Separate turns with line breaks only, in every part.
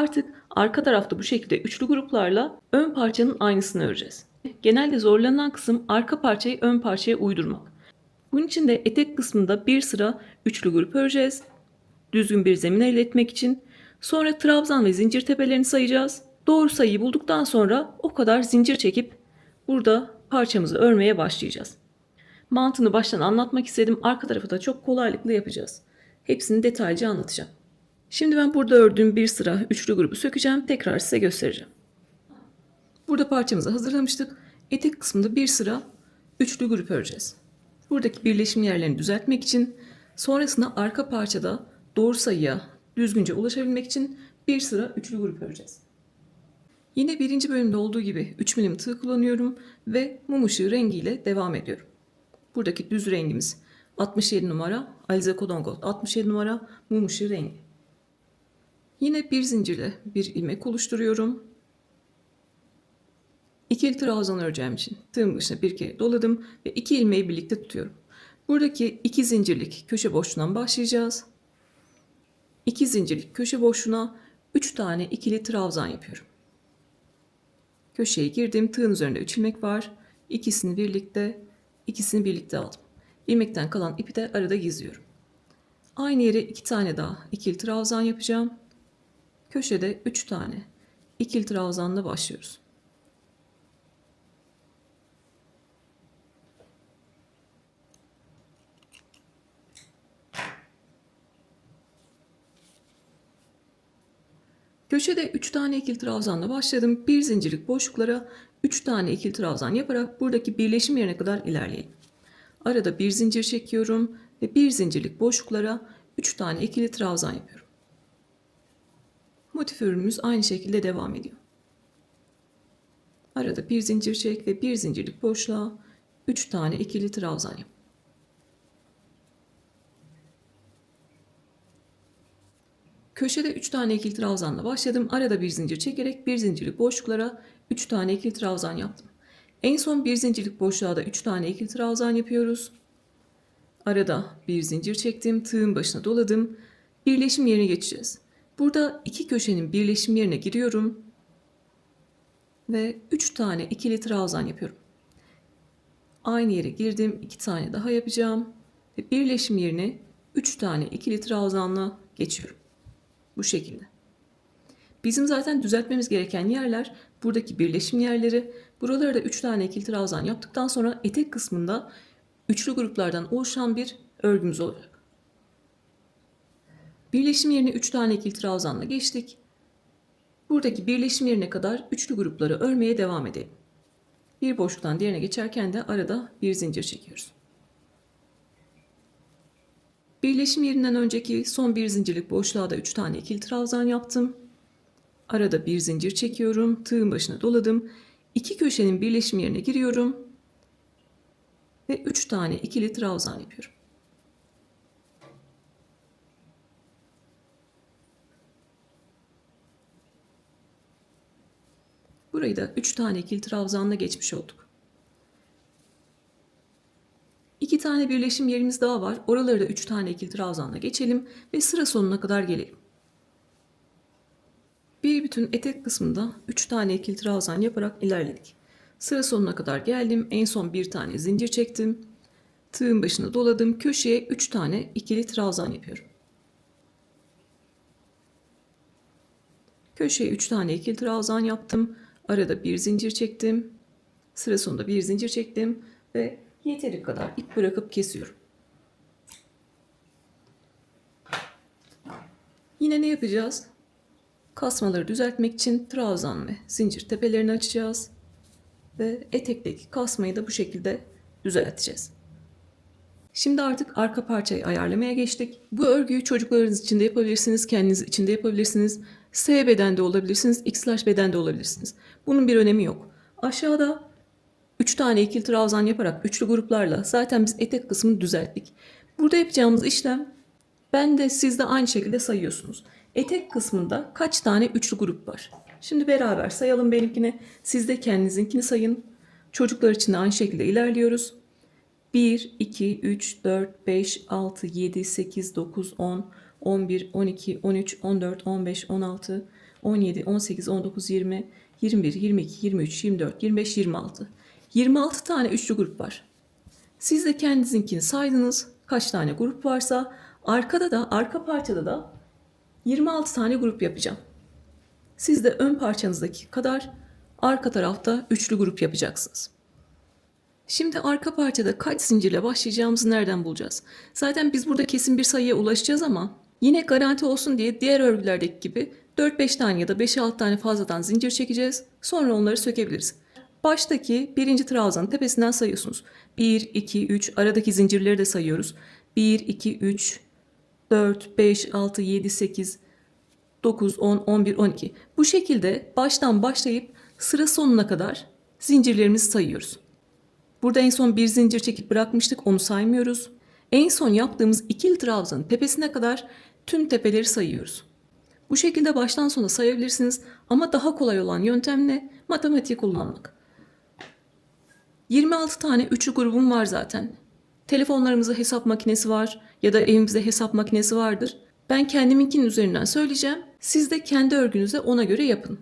Artık arka tarafta bu şekilde üçlü gruplarla ön parçanın aynısını öreceğiz. Genelde zorlanan kısım arka parçayı ön parçaya uydurmak. Bunun için de etek kısmında bir sıra üçlü grup öreceğiz. Düzgün bir zemin elde etmek için. Sonra trabzan ve zincir tepelerini sayacağız. Doğru sayıyı bulduktan sonra o kadar zincir çekip burada parçamızı örmeye başlayacağız. Mantığını baştan anlatmak istedim. Arka tarafı da çok kolaylıkla yapacağız. Hepsini detaylıca anlatacağım. Şimdi ben burada ördüğüm bir sıra üçlü grubu sökeceğim. Tekrar size göstereceğim. Burada parçamızı hazırlamıştık. Etek kısmında bir sıra üçlü grup öreceğiz. Buradaki birleşim yerlerini düzeltmek için, sonrasında arka parçada doğru sayıya düzgünce ulaşabilmek için bir sıra üçlü grup öreceğiz. Yine birinci bölümde olduğu gibi 3 milim tığ kullanıyorum ve mum ışığı rengiyle devam ediyorum. Buradaki düz rengimiz 67 numara, Alize Cotton Gold 67 numara mum ışığı rengi. Yine bir zincirle bir ilmek oluşturuyorum. İkili trabzan öreceğim için tığın başına bir kere doladım ve iki ilmeği birlikte tutuyorum. Buradaki iki zincirlik köşe boşluğundan başlayacağız. 2 zincirlik köşe boşluğuna 3 tane ikili trabzan yapıyorum. Köşeye girdim. Tığın üzerinde 3 ilmek var. İkisini birlikte aldım. İlmekten kalan ipi de arada gizliyorum. Aynı yere 2 tane daha ikili trabzan yapacağım. Köşede 3 tane ikili trabzanla başlıyoruz. Köşede 3 tane ikili trabzanla başladım. Bir zincirlik boşluklara 3 tane ikili trabzan yaparak buradaki birleşim yerine kadar ilerleyelim. Arada bir zincir çekiyorum ve bir zincirlik boşluklara 3 tane ikili trabzan yapıyorum. Motif ürünümüz aynı şekilde devam ediyor. Arada bir zincir çek ve bir zincirlik boşluğa 3 tane ikili trabzan yap. Köşede 3 tane ikili trabzanla başladım. Arada bir zincir çekerek bir zincirlik boşluklara 3 tane ikili trabzan yaptım. En son bir zincirlik boşluğa da 3 tane ikili trabzan yapıyoruz. Arada bir zincir çektim, tığın başına doladım. Birleşim yerine geçeceğiz. Burada iki köşenin birleşim yerine giriyorum ve 3 tane ikili trabzan yapıyorum. Aynı yere girdim, 2 tane daha yapacağım ve birleşim yerine 3 tane ikili trabzanla geçiyorum. Bu şekilde. Bizim zaten düzeltmemiz gereken yerler buradaki birleşim yerleri. Buralara da 3 tane ikili trabzan yaptıktan sonra etek kısmında üçlü gruplardan oluşan bir örgümüz olacak. Birleşim yerine 3 tane ikili trabzanla geçtik. Buradaki birleşim yerine kadar üçlü grupları örmeye devam edelim. Bir boşluktan diğerine geçerken de arada bir zincir çekiyoruz. Birleşim yerinden önceki son bir zincirlik boşluğa da 3 tane ikili trabzan yaptım. Arada bir zincir çekiyorum. Tığın başına doladım. İki köşenin birleşim yerine giriyorum. Ve 3 tane ikili trabzan yapıyorum. Burayı da 3 tane ikili trabzanla geçmiş olduk. 2 tane birleşim yerimiz daha var. Oraları da 3 tane ikili trabzanla geçelim ve sıra sonuna kadar gelelim. Bir bütün etek kısmında 3 tane ikili trabzan yaparak ilerledik. Sıra sonuna kadar geldim. En son bir tane zincir çektim. Tığın başına doladım. Köşeye 3 tane ikili trabzan yapıyorum. Köşeye 3 tane ikili trabzan yaptım. Arada bir zincir çektim. Sıra sonunda bir zincir çektim ve yeteri kadar ip bırakıp kesiyorum. Yine ne yapacağız? Kasmaları düzeltmek için trabzan ve zincir tepelerini açacağız ve etekteki kasmayı da bu şekilde düzelteceğiz. Şimdi artık arka parçayı ayarlamaya geçtik. Bu örgüyü çocuklarınız için de yapabilirsiniz, kendiniz için de yapabilirsiniz. S bedende olabilirsiniz, X bedende olabilirsiniz. Bunun bir önemi yok. Aşağıda 3 tane ikili trabzan yaparak üçlü gruplarla zaten biz etek kısmını düzelttik. Burada yapacağımız işlem ben de siz de aynı şekilde sayıyorsunuz. Etek kısmında kaç tane üçlü grup var? Şimdi beraber sayalım benimkini. Siz de kendinizinkini sayın. Çocuklar için de aynı şekilde ilerliyoruz. 1, 2, 3, 4, 5, 6, 7, 8, 9, 10, 11, 12, 13, 14, 15, 16, 17, 18, 19, 20, 21, 22, 23, 24, 25, 26. 26 tane üçlü grup var. Siz de kendinizinkini saydınız. Kaç tane grup varsa arka parçada da 26 tane grup yapacağım. Siz de ön parçanızdaki kadar arka tarafta üçlü grup yapacaksınız. Şimdi arka parçada kaç zincirle başlayacağımızı nereden bulacağız? Zaten biz burada kesin bir sayıya ulaşacağız ama yine garanti olsun diye diğer örgülerdeki gibi 4-5 tane ya da 5-6 tane fazladan zincir çekeceğiz. Sonra onları sökebiliriz. Baştaki birinci trabzanın tepesinden sayıyorsunuz. 1, 2, 3 aradaki zincirleri de sayıyoruz. 1, 2, 3, 4, 5, 6, 7, 8, 9, 10, 11, 12. Bu şekilde baştan başlayıp sıra sonuna kadar zincirlerimizi sayıyoruz. Burada en son bir zincir çekip bırakmıştık, onu saymıyoruz. En son yaptığımız ikili trabzanın tepesine kadar tüm tepeleri sayıyoruz. Bu şekilde baştan sona sayabilirsiniz ama daha kolay olan yöntemle matematik kullanmak. 26 tane üçlü grubum var zaten. Telefonlarımızda hesap makinesi var ya da evimizde hesap makinesi vardır. Ben kendiminkinin üzerinden söyleyeceğim. Siz de kendi örgünüze ona göre yapın.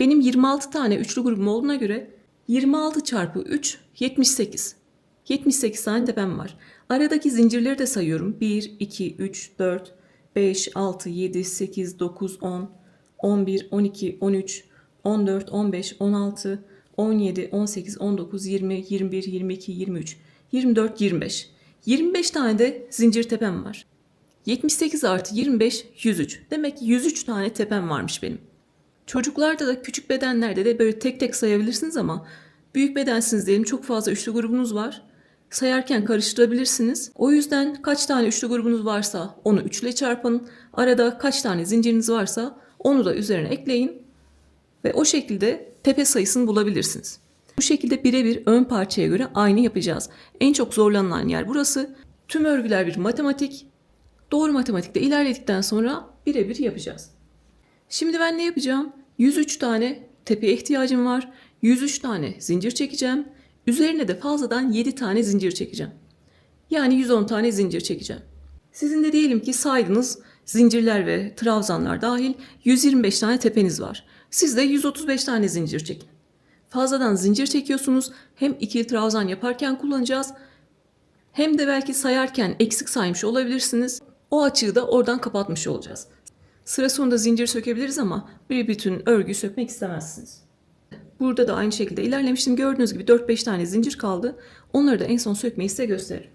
Benim 26 tane üçlü grubum olduğuna göre 26 çarpı 3 78. 78 tane tepem var. Aradaki zincirleri de sayıyorum. 1, 2, 3, 4, 5, 6, 7, 8, 9, 10, 11, 12, 13, 14, 15, 16, 17, 18, 19, 20, 21, 22, 23, 24, 25. 25 tane de zincir tepem var. 78 artı 25, 103. Demek ki 103 tane tepem varmış benim. Çocuklarda da küçük bedenlerde de böyle tek tek sayabilirsiniz ama büyük bedensiniz diyelim, çok fazla üçlü grubunuz var. Sayarken karıştırabilirsiniz. O yüzden kaç tane üçlü grubunuz varsa onu 3 ile çarpın. Arada kaç tane zinciriniz varsa onu da üzerine ekleyin. Ve o şekilde tepe sayısını bulabilirsiniz. Bu şekilde birebir ön parçaya göre aynı yapacağız. En çok zorlanılan yer burası. Tüm örgüler bir matematik. Doğru matematikte ilerledikten sonra birebir yapacağız. Şimdi ben ne yapacağım? 103 tane tepeye ihtiyacım var. 103 tane zincir çekeceğim. Üzerine de fazladan 7 tane zincir çekeceğim. Yani 110 tane zincir çekeceğim. Sizin de diyelim ki saydınız, zincirler ve trabzanlar dahil 125 tane tepeniz var. Siz de 135 tane zincir çekin. Fazladan zincir çekiyorsunuz. Hem ikili trabzan yaparken kullanacağız. Hem de belki sayarken eksik saymış olabilirsiniz. O açığı da oradan kapatmış olacağız. Sıra sonunda zincir sökebiliriz ama bir bütün örgüyü sökmek istemezsiniz. Burada da aynı şekilde ilerlemiştim. Gördüğünüz gibi 4-5 tane zincir kaldı. Onları da en son sökmeyi size gösteririm.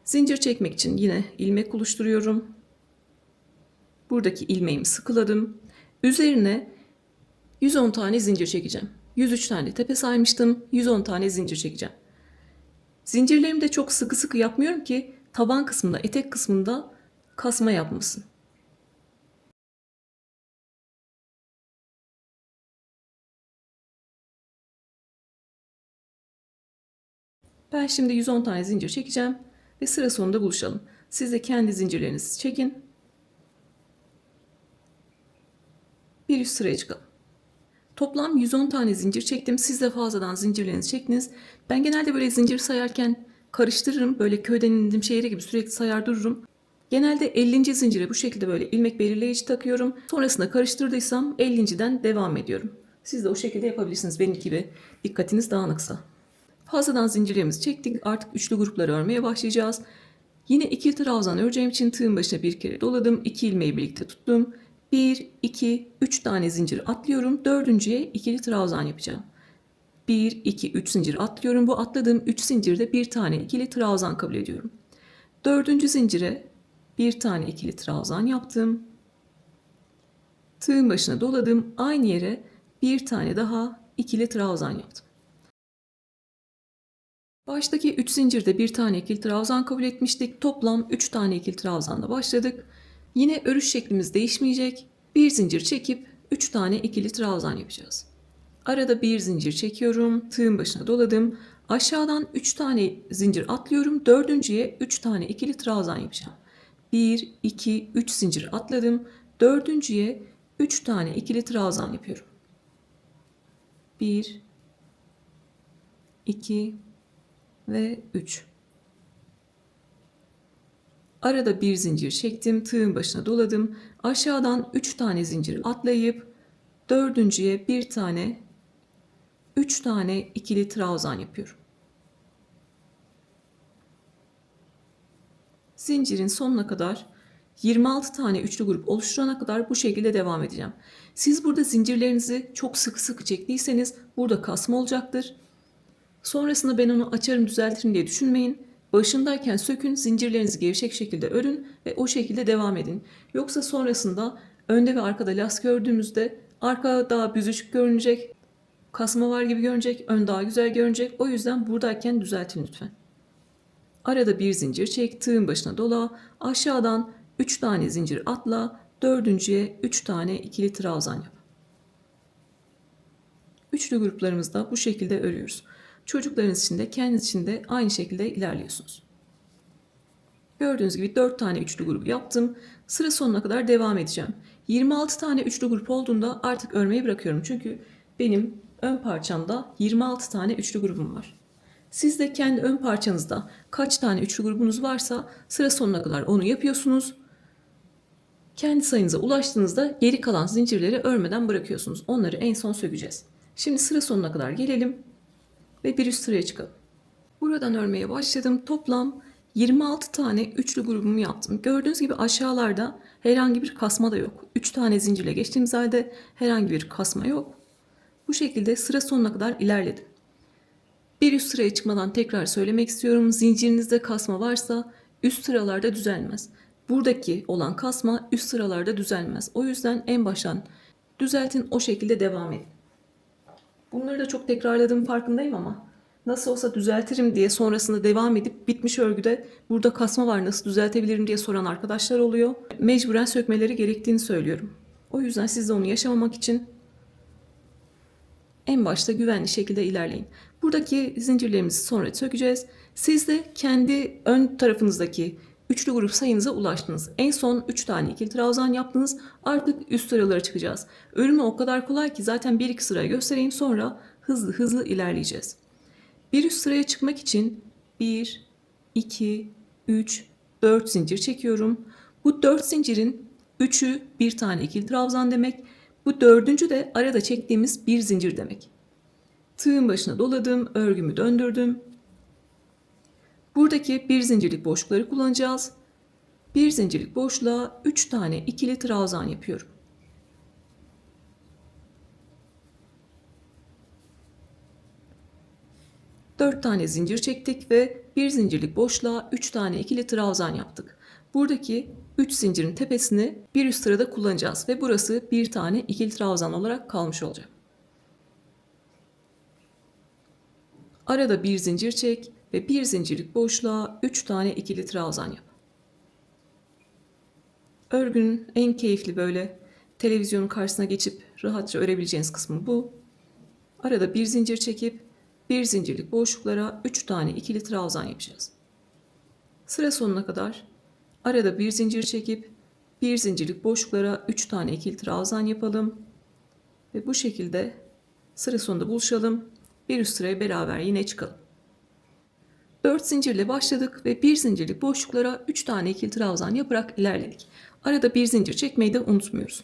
Zincir çekmek için yine ilmek oluşturuyorum. Buradaki ilmeğimi sıkıladım. Üzerine 110 tane zincir çekeceğim. 103 tane tepe saymıştım. 110 tane zincir çekeceğim. Zincirlerimi de çok sıkı sıkı yapmıyorum ki taban kısmında, etek kısmında kasma yapmasın. Ben şimdi 110 tane zincir çekeceğim ve sıra sonunda buluşalım. Siz de kendi zincirlerinizi çekin. Bir üst sıraya çıkalım. Toplam 110 tane zincir çektim. Siz de fazladan zincirlerinizi çektiniz. Ben genelde böyle zincir sayarken karıştırırım. Böyle köyden indiğim şehre gibi sürekli sayar dururum. Genelde 50. zincire bu şekilde böyle ilmek belirleyici takıyorum. Sonrasında karıştırdıysam 50.den devam ediyorum. Siz de o şekilde yapabilirsiniz benim gibi, dikkatiniz dağınıksa. Fazladan zincirlerimizi çektik. Artık üçlü grupları örmeye başlayacağız. Yine ikili trabzan öreceğim için tığın başına bir kere doladım. 2 ilmeği birlikte tuttum. 1, 2, 3 tane zincir atlıyorum. Dördüncüye ikili trabzan yapacağım. 1, 2, 3 zincir atlıyorum. Bu atladığım 3 zincirde bir tane ikili trabzan kabul ediyorum. Dördüncü zincire bir tane ikili trabzan yaptım. Tığın başına doladım. Aynı yere bir tane daha ikili trabzan yaptım. Baştaki 3 zincirde bir tane ikili trabzan kabul etmiştik. Toplam 3 tane ikili trabzanla başladık. Yine örüş şeklimiz değişmeyecek. Bir zincir çekip 3 tane ikili trabzan yapacağız. Arada bir zincir çekiyorum. Tığın başına doladım. Aşağıdan 3 tane zincir atlıyorum. Dördüncüye 3 tane ikili trabzan yapacağım. 1, 2, 3 zincir atladım. Dördüncüye 3 tane ikili trabzan yapıyorum. 1, 2 ve 3. Arada bir zincir çektim. Tığın başına doladım. Aşağıdan 3 tane zincir atlayıp Dördüncüye bir tane, 3 tane ikili trabzan yapıyorum. Zincirin sonuna kadar 26 tane üçlü grup oluşturana kadar bu şekilde devam edeceğim. Siz burada zincirlerinizi çok sıkı çektiyseniz burada kasma olacaktır. Sonrasında ben onu açarım düzeltirim diye düşünmeyin. Başındayken sökün, zincirlerinizi gevşek şekilde örün ve o şekilde devam edin. Yoksa sonrasında önde ve arkada lastik ördüğümüzde arka daha büzüşük görünecek, kasma var gibi görünecek, ön daha güzel görünecek. O yüzden buradayken düzeltin lütfen. Arada bir zincir çek, tığın başına dola, aşağıdan 3 tane zincir atla, dördüncüye 3 tane ikili trabzan yap. Üçlü gruplarımızda bu şekilde örüyoruz. Çocuklarınız için de kendiniz için de aynı şekilde ilerliyorsunuz. Gördüğünüz gibi 4 tane üçlü grup yaptım. Sıra sonuna kadar devam edeceğim. 26 tane üçlü grup olduğunda artık örmeyi bırakıyorum. Çünkü benim ön parçamda 26 tane üçlü grubum var. Siz de kendi ön parçanızda kaç tane üçlü grubunuz varsa sıra sonuna kadar onu yapıyorsunuz. Kendi sayınıza ulaştığınızda geri kalan zincirleri örmeden bırakıyorsunuz. Onları en son sökeceğiz. Şimdi sıra sonuna kadar gelelim ve bir üst sıraya çıkalım. Buradan örmeye başladım. Toplam 26 tane üçlü grubumu yaptım. Gördüğünüz gibi aşağılarda herhangi bir kasma da yok. 3 tane zincirle geçtiğimiz halde herhangi bir kasma yok. Bu şekilde sıra sonuna kadar ilerledim. Bir üst sıraya çıkmadan tekrar söylemek istiyorum. Zincirinizde kasma varsa üst sıralarda düzelmez. Buradaki olan kasma üst sıralarda düzelmez. O yüzden en baştan düzeltin, o şekilde devam edin. Bunları da çok tekrarladığım farkındayım ama nasıl olsa düzeltirim diye sonrasında devam edip bitmiş örgüde burada kasma var nasıl düzeltebilirim diye soran arkadaşlar oluyor. Mecburen sökmeleri gerektiğini söylüyorum. O yüzden siz de onu yaşamamak için en başta güvenli şekilde ilerleyin. Buradaki zincirlerimizi sonra sökeceğiz. Siz de kendi ön tarafınızdaki üçlü grup sayınıza ulaştınız. En son 3 tane ikili trabzan yaptınız. Artık üst sıralara çıkacağız. Örümü o kadar kolay ki zaten 1-2 sıraya göstereyim, sonra hızlı ilerleyeceğiz. Bir üst sıraya çıkmak için 1, 2, 3, 4 zincir çekiyorum. Bu 4 zincirin 3'ü bir tane ikili trabzan demek. Bu dördüncü de arada çektiğimiz bir zincir demek. Tığın başına doladım, örgümü döndürdüm. Buradaki bir zincirlik boşlukları kullanacağız. Bir zincirlik boşluğa 3 tane ikili trabzan yapıyorum. Dört tane zincir çektik ve bir zincirlik boşluğa 3 tane ikili trabzan yaptık. Buradaki 3 zincirin tepesini bir üst sırada kullanacağız ve burası bir tane ikili trabzan olarak kalmış olacak. Arada bir zincir çek ve bir zincirlik boşluğa 3 tane ikili trabzan yap. Örgünün en keyifli böyle televizyonun karşısına geçip rahatça örebileceğiniz kısmı bu. Arada bir zincir çekip bir zincirlik boşluklara 3 tane ikili trabzan yapacağız. Sıra sonuna kadar arada bir zincir çekip bir zincirlik boşluklara 3 tane ikili trabzan yapalım. Ve bu şekilde sıra sonunda buluşalım. Bir üst sıraya beraber yine çıkalım. 4 zincirle başladık ve bir zincirlik boşluklara 3 tane ikili trabzan yaparak ilerledik. Arada bir zincir çekmeyi de unutmuyoruz.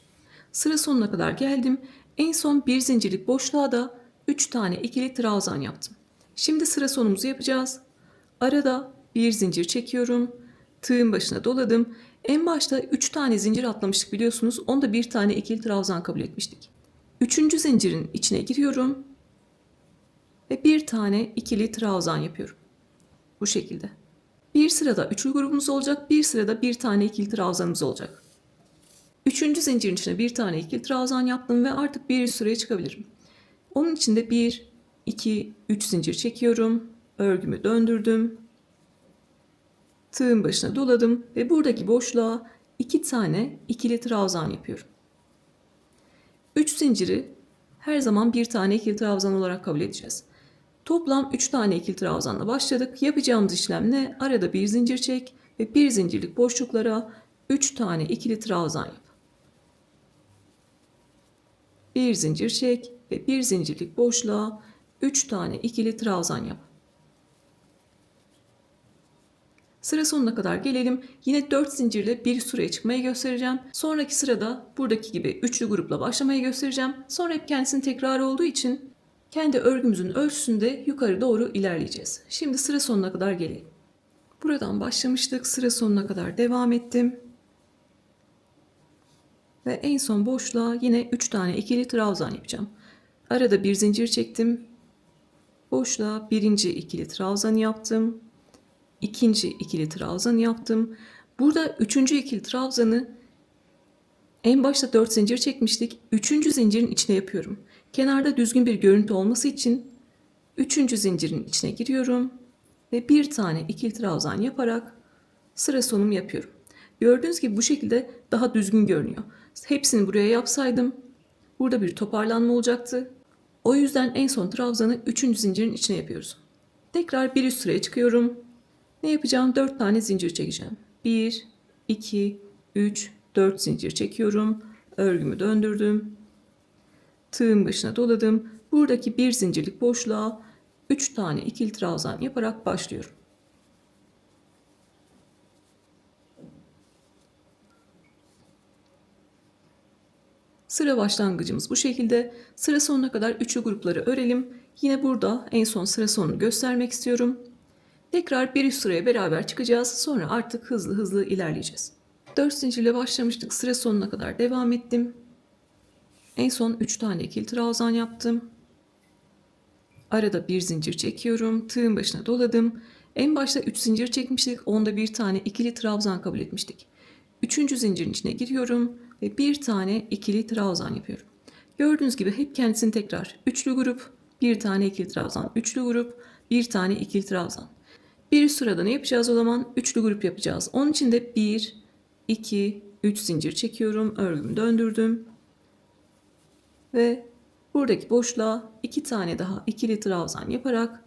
Sıra sonuna kadar geldim. En son bir zincirlik boşluğa da 3 tane ikili trabzan yaptım. Şimdi sıra sonumuzu yapacağız. Arada bir zincir çekiyorum. Tığın başına doladım. En başta 3 tane zincir atlamıştık biliyorsunuz. Onda bir tane ikili trabzan kabul etmiştik. 3. zincirin içine giriyorum. Ve bir tane ikili trabzan yapıyorum. Bu şekilde. Bir sırada üçlü grubumuz olacak. Bir sırada bir tane ikili trabzanımız olacak. 3. zincirin içine bir tane ikili trabzan yaptım ve artık bir üst sıraya çıkabilirim. Onun için de 1, 2, 3 zincir çekiyorum. Örgümü döndürdüm. Tığın başına doladım ve buradaki boşluğa 2 tane ikili trabzan yapıyorum. 3 zinciri her zaman bir tane ikili trabzan olarak kabul edeceğiz. Toplam 3 tane ikili trabzanla başladık. Yapacağımız işlem ne? Arada bir zincir çek ve bir zincirlik boşluklara 3 tane ikili trabzan yap. Bir zincir çek ve bir zincirlik boşluğa 3 tane ikili trabzan yap. Sıra sonuna kadar gelelim. Yine 4 zincirle bir sıraya çıkmayı göstereceğim. Sonraki sırada buradaki gibi üçlü grupla başlamayı göstereceğim. Sonra hep kendisinin tekrarı olduğu için kendi örgümüzün ölçüsünde yukarı doğru ilerleyeceğiz. Şimdi sıra sonuna kadar gelelim. Buradan başlamıştık. Sıra sonuna kadar devam ettim. Ve en son boşluğa yine 3 tane ikili trabzan yapacağım. Arada bir zincir çektim. Boşluğa birinci ikili trabzan yaptım. İkinci ikili trabzan yaptım. Burada üçüncü ikili trabzanı en başta 4 zincir çekmiştik. Üçüncü zincirin içine yapıyorum. Kenarda düzgün bir görüntü olması için üçüncü zincirin içine giriyorum ve bir tane ikili trabzan yaparak sıra sonumu yapıyorum. Gördüğünüz gibi bu şekilde daha düzgün görünüyor. Hepsini buraya yapsaydım burada bir toparlanma olacaktı. O yüzden en son trabzanı üçüncü zincirin içine yapıyoruz. Tekrar bir üst sıraya çıkıyorum. Ne yapacağım? 4 tane zincir çekeceğim. 1, 2, 3, 4 zincir çekiyorum. Örgümü döndürdüm. Tığın başına doladım. Buradaki bir zincirlik boşluğa 3 tane ikili trabzan yaparak başlıyorum. Sıra başlangıcımız bu şekilde. Sıra sonuna kadar üçlü grupları örelim. Yine burada en son sıra sonunu göstermek istiyorum. Tekrar bir üst sıraya beraber çıkacağız. Sonra artık hızlı hızlı ilerleyeceğiz. 4 zincirle başlamıştık. Sıra sonuna kadar devam ettim. En son 3 tane ikili trabzan yaptım. Arada bir zincir çekiyorum. Tığın başına doladım. En başta 3 zincir çekmiştik. Onda bir tane ikili trabzan kabul etmiştik. Üçüncü zincirin içine giriyorum ve bir tane ikili trabzan yapıyorum. Gördüğünüz gibi hep kendisini tekrar. Üçlü grup, bir tane ikili trabzan, üçlü grup, bir tane ikili trabzan. Bir üst sırada ne yapacağız o zaman? Üçlü grup yapacağız. Onun için de 1, 2, 3 zincir çekiyorum. Örgümü döndürdüm. Ve buradaki boşluğa 2 tane daha ikili trabzan yaparak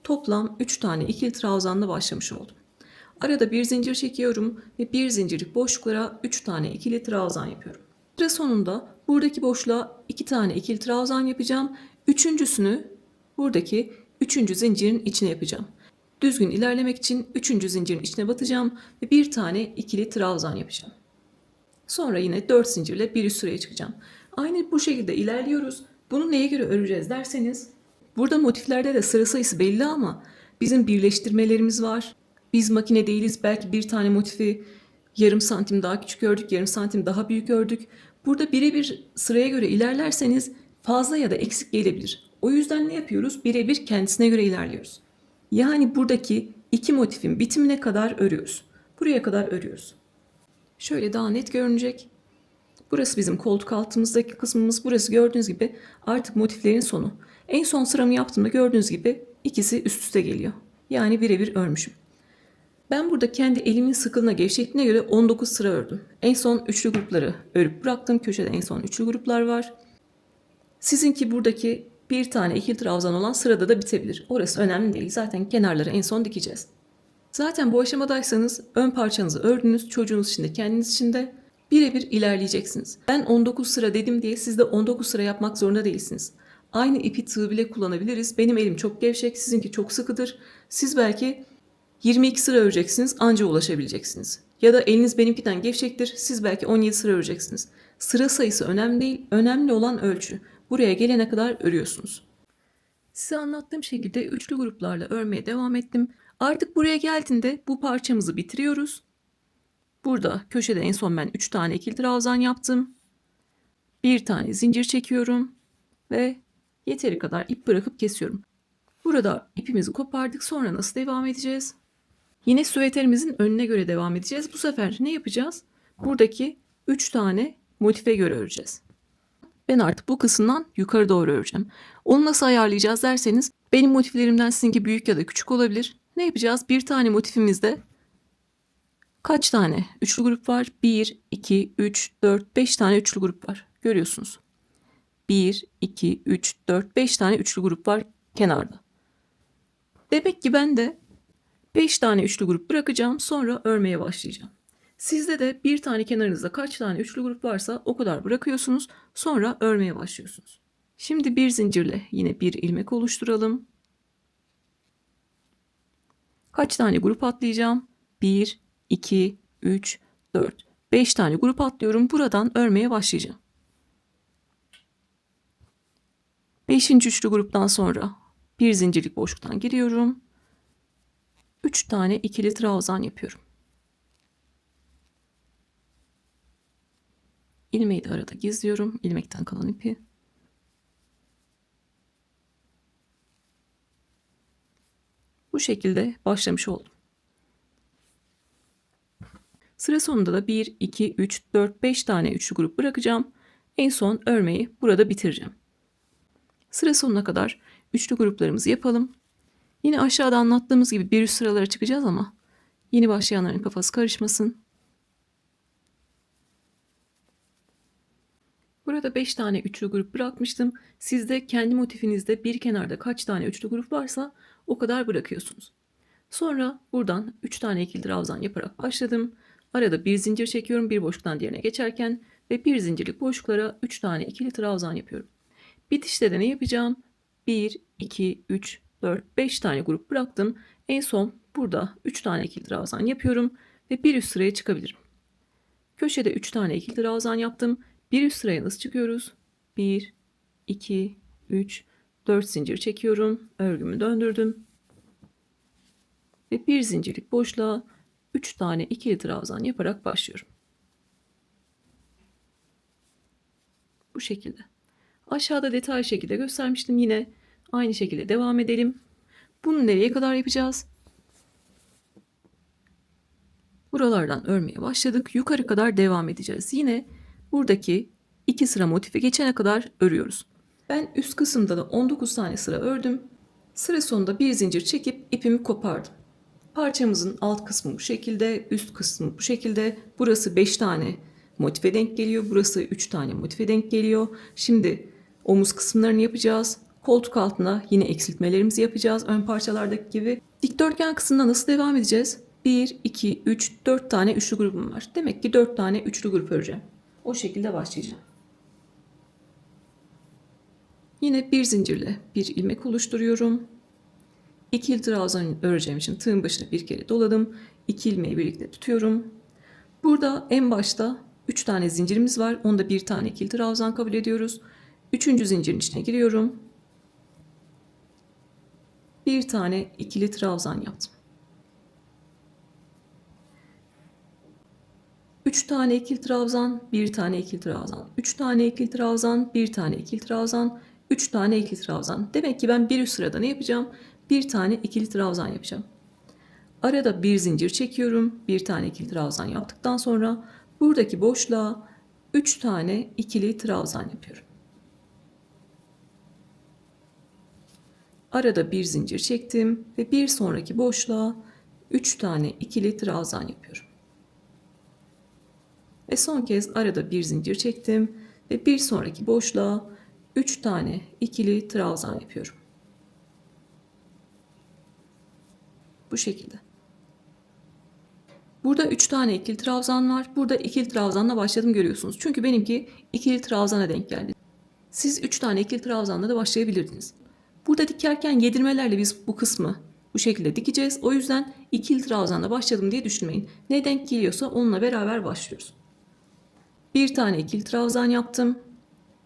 toplam 3 tane ikili trabzanla başlamış oldum. Arada bir zincir çekiyorum ve bir zincirlik boşluklara 3 tane ikili trabzan yapıyorum. Sıra sonunda buradaki boşluğa 2 tane ikili trabzan yapacağım. Üçüncüsünü buradaki 3. zincirin içine yapacağım. Düzgün ilerlemek için 3. zincirin içine batacağım ve bir tane ikili trabzan yapacağım. Sonra yine 4 zincirle bir üst sıraya çıkacağım. Aynı bu şekilde ilerliyoruz. Bunu neye göre öreceğiz derseniz, burada motiflerde de sıra sayısı belli ama bizim birleştirmelerimiz var. Biz makine değiliz. Belki bir tane motifi yarım santim daha küçük ördük, yarım santim daha büyük ördük. Burada birebir sıraya göre ilerlerseniz fazla ya da eksik gelebilir. O yüzden ne yapıyoruz? Birebir kendisine göre ilerliyoruz. Yani buradaki iki motifin bitimine kadar örüyoruz. Buraya kadar örüyoruz. Şöyle daha net görünecek. Burası bizim koltuk altımızdaki kısmımız. Burası gördüğünüz gibi artık motiflerin sonu. En son sıramı yaptığımda gördüğünüz gibi ikisi üst üste geliyor. Yani birebir örmüşüm. Ben burada kendi elimin sıkılığına, gevşekliğine göre 19 sıra ördüm. En son üçlü grupları örüp bıraktım. Köşede en son üçlü gruplar var. Sizinki buradaki bir tane ikili trabzan olan sırada da bitebilir. Orası önemli değil. Zaten kenarları en son dikeceğiz. Zaten bu aşamadaysanız ön parçanızı ördünüz. Çocuğunuz için de kendiniz için de birebir ilerleyeceksiniz. Ben 19 sıra dedim diye siz de 19 sıra yapmak zorunda değilsiniz. Aynı ipi tığ bile kullanabiliriz. Benim elim çok gevşek, sizinki çok sıkıdır. Siz belki 22 sıra öreceksiniz, anca ulaşabileceksiniz. Ya da eliniz benimkiden gevşektir, siz belki 17 sıra öreceksiniz. Sıra sayısı önemli değil, önemli olan ölçü. Buraya gelene kadar örüyorsunuz. Size anlattığım şekilde üçlü gruplarla örmeye devam ettim. Artık buraya geldiğinde bu parçamızı bitiriyoruz. Burada köşede en son ben 3 tane ikili trabzan yaptım. Bir tane zincir çekiyorum ve yeteri kadar ip bırakıp kesiyorum. Burada ipimizi kopardık. Sonra nasıl devam edeceğiz? Yine süveterimizin önüne göre devam edeceğiz. Bu sefer ne yapacağız? Buradaki 3 tane motife göre öreceğiz. Ben artık bu kısımdan yukarı doğru öreceğim. Onu nasıl ayarlayacağız derseniz, benim motiflerimden sizinki büyük ya da küçük olabilir. Ne yapacağız? Bir tane motifimizde kaç tane üçlü grup var? 1, 2, 3, 4, 5 tane üçlü grup var. Görüyorsunuz. 1, 2, 3, 4, 5 tane üçlü grup var kenarda. Demek ki ben de 5 tane üçlü grup bırakacağım, sonra örmeye başlayacağım. Sizde de bir tane kenarınızda kaç tane üçlü grup varsa o kadar bırakıyorsunuz, sonra örmeye başlıyorsunuz. Şimdi bir zincirle yine bir ilmek oluşturalım. Kaç tane grup atlayacağım? 1, 2, 3, 4, 5 tane grup atlıyorum. Buradan örmeye başlayacağım. 5. üçlü gruptan sonra bir zincirlik boşluktan giriyorum. 3 tane ikili trabzan yapıyorum. İlmeği de arada gizliyorum. İlmekten kalan ipi. Bu şekilde başlamış oldum. Sıra sonunda da 1, 2, 3, 4, 5 tane üçlü grup bırakacağım. En son örmeyi burada bitireceğim. Sıra sonuna kadar üçlü gruplarımızı yapalım. Yine aşağıda anlattığımız gibi bir üst sıralara çıkacağız ama yeni başlayanların kafası karışmasın. Burada 5 tane üçlü grup bırakmıştım. Siz de kendi motifinizde bir kenarda kaç tane üçlü grup varsa o kadar bırakıyorsunuz. Sonra buradan 3 tane ikili trabzan yaparak başladım. Arada bir zincir çekiyorum bir boşluktan diğerine geçerken ve bir zincirlik boşluklara 3 tane ikili trabzan yapıyorum. Bitişte de ne yapacağım? 1, 2, 3, 4, 5 tane grup bıraktım. En son burada 3 tane ikili trabzan yapıyorum ve bir üst sıraya çıkabilirim. Köşede 3 tane ikili trabzan yaptım. Bir üst sıraya nasıl çıkıyoruz? 1, 2, 3, 4 zincir çekiyorum. Örgümü döndürdüm. Ve bir zincirlik boşluğa 3 tane ikili trabzan yaparak başlıyorum. Bu şekilde. Aşağıda detaylı şekilde göstermiştim. Yine aynı şekilde devam edelim. Bunu nereye kadar yapacağız? Buralardan örmeye başladık. Yukarı kadar devam edeceğiz. Yine buradaki 2 sıra motifi geçene kadar örüyoruz. Ben üst kısımda da 19 tane sıra ördüm. Sıra sonunda bir zincir çekip ipimi kopardım. Parçamızın alt kısmı bu şekilde, üst kısmı bu şekilde. Burası 5 tane motife denk geliyor. Burası 3 tane motife denk geliyor. Şimdi omuz kısımlarını yapacağız. Koltuk altına yine eksiltmelerimizi yapacağız. Ön parçalardaki gibi. Dikdörtgen kısmına nasıl devam edeceğiz? 1, 2, 3, 4 tane üçlü grubum var. Demek ki 4 tane üçlü grup öreceğim. O şekilde başlayacağım. Yine bir zincirle bir ilmek oluşturuyorum. İkili trabzan öreceğim için tığın başına bir kere doladım. 2 ilmeği birlikte tutuyorum. Burada en başta 3 tane zincirimiz var. Onda bir tane ikili trabzan kabul ediyoruz. 3. zincirin içine giriyorum. Bir tane ikili trabzan yaptım. 3 tane ikili trabzan, bir tane ikili trabzan. 3 tane ikili trabzan, bir tane ikili trabzan, 3 tane ikili trabzan. Demek ki ben bir üst sırada ne yapacağım? Bir tane ikili trabzan yapacağım. Arada bir zincir çekiyorum. Bir tane ikili trabzan yaptıktan sonra buradaki boşluğa 3 tane ikili trabzan yapıyorum. Arada bir zincir çektim ve bir sonraki boşluğa 3 tane ikili trabzan yapıyorum. Ve son kez arada bir zincir çektim ve bir sonraki boşluğa 3 tane ikili trabzan yapıyorum. Bu şekilde. Burada 3 tane ikili trabzan var. Burada ikili trabzanla başladım görüyorsunuz. Çünkü benimki ikili trabzana denk geldi. Siz 3 tane ikili trabzanla da başlayabilirdiniz. Burada dikerken yedirmelerle biz bu kısmı bu şekilde dikeceğiz. O yüzden ikili trabzanla başladım diye düşünmeyin. Ne denk geliyorsa onunla beraber başlıyoruz. Bir tane ikili trabzan yaptım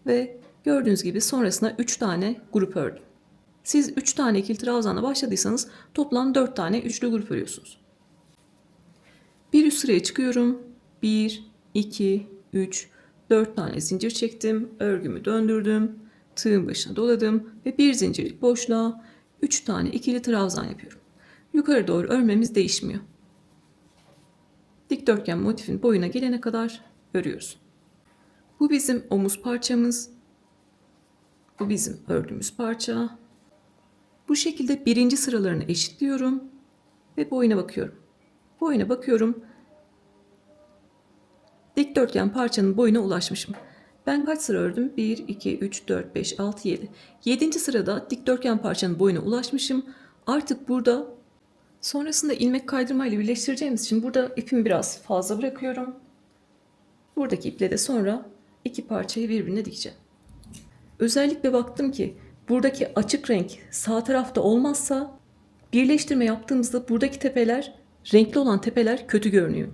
ve gördüğünüz gibi sonrasında 3 tane grup ördüm. Siz 3 tane ikili trabzanla başladıysanız toplam 4 tane üçlü grup örüyorsunuz. Bir üst sıraya çıkıyorum. 1, 2, 3, 4 tane zincir çektim. Örgümü döndürdüm. Tığın başına doladım ve bir zincirlik boşluğa 3 tane ikili trabzan yapıyorum. Yukarı doğru örmemiz değişmiyor. Dikdörtgen motifin boyuna gelene kadar örüyoruz. Bu bizim omuz parçamız. Bu bizim ördüğümüz parça. Bu şekilde birinci sıralarını eşitliyorum ve boyuna bakıyorum. Boyuna bakıyorum. Dikdörtgen parçanın boyuna ulaşmışım. Ben kaç sıra ördüm? 1, 2, 3, 4, 5, 6, 7. 7. sırada dikdörtgen parçanın boyuna ulaşmışım. Artık burada sonrasında ilmek kaydırmayla birleştireceğimiz için burada ipimi biraz fazla bırakıyorum. Buradaki iple de sonra iki parçayı birbirine dikeceğim. Özellikle baktım ki buradaki açık renk sağ tarafta olmazsa birleştirme yaptığımızda buradaki tepeler renkli olan tepeler kötü görünüyor.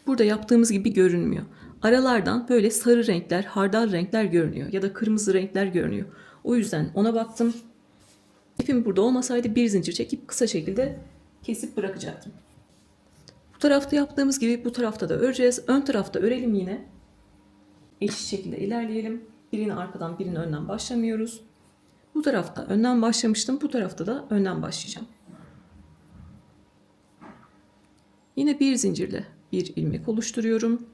Burada yaptığımız gibi görünmüyor. Aralardan böyle sarı renkler, hardal renkler görünüyor ya da kırmızı renkler görünüyor. O yüzden ona baktım. İpim burada olmasaydı bir zincir çekip kısa şekilde kesip bırakacaktım. Bu tarafta yaptığımız gibi bu tarafta da öreceğiz. Ön tarafta örelim yine. Eşit şekilde ilerleyelim. Birini arkadan birini önden başlamıyoruz. Bu tarafta önden başlamıştım. Bu tarafta da önden başlayacağım. Yine bir zincirle bir ilmek oluşturuyorum.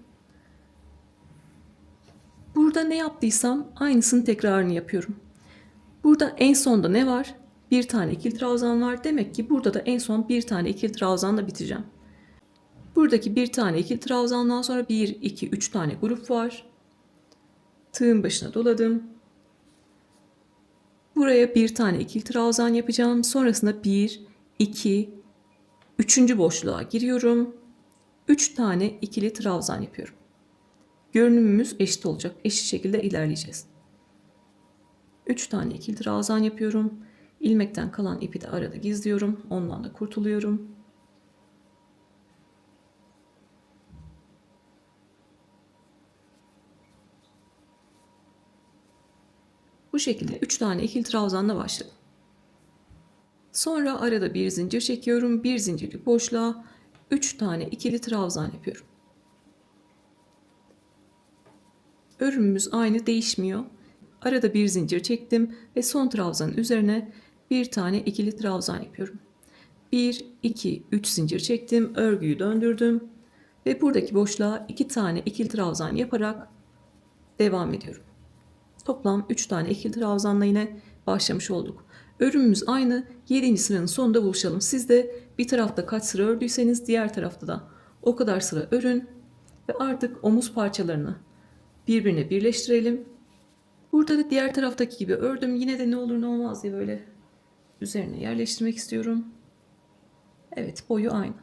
Burada ne yaptıysam aynısını tekrarını yapıyorum. Burada en sonda ne var? Bir tane ikili trabzan var. Demek ki burada da en son bir tane ikili trabzanla bitireceğim. Buradaki bir tane ikili trabzandan sonra 1, 2, 3 tane grup var. Tığın başına doladım. Buraya bir tane ikili trabzan yapacağım. Sonrasında 1, 2, 3. boşluğa giriyorum. 3 tane ikili trabzan yapıyorum. Görünümümüz eşit olacak. Eşit şekilde ilerleyeceğiz. 3 tane ikili trabzan yapıyorum. İlmekten kalan ipi de arada gizliyorum. Ondan da kurtuluyorum. Bu şekilde 3 tane ikili trabzanla başladım. Sonra arada bir zincir çekiyorum. Bir zincirlik boşluğa 3 tane ikili trabzan yapıyorum. Örümümüz aynı, değişmiyor. Arada bir zincir çektim ve son trabzanın üzerine bir tane ikili trabzan yapıyorum. 1, 2, 3 zincir çektim, örgüyü döndürdüm ve buradaki boşluğa 2 tane ikili trabzan yaparak devam ediyorum. Toplam 3 tane ikili trabzanla yine başlamış olduk. Örümümüz aynı. 7. sıranın sonunda buluşalım. Siz de bir tarafta kaç sıra ördüyseniz diğer tarafta da o kadar sıra örün ve artık omuz parçalarını birbirine birleştirelim. Burada da diğer taraftaki gibi ördüm. Yine de ne olur ne olmaz diye böyle üzerine yerleştirmek istiyorum. Evet, boyu aynı.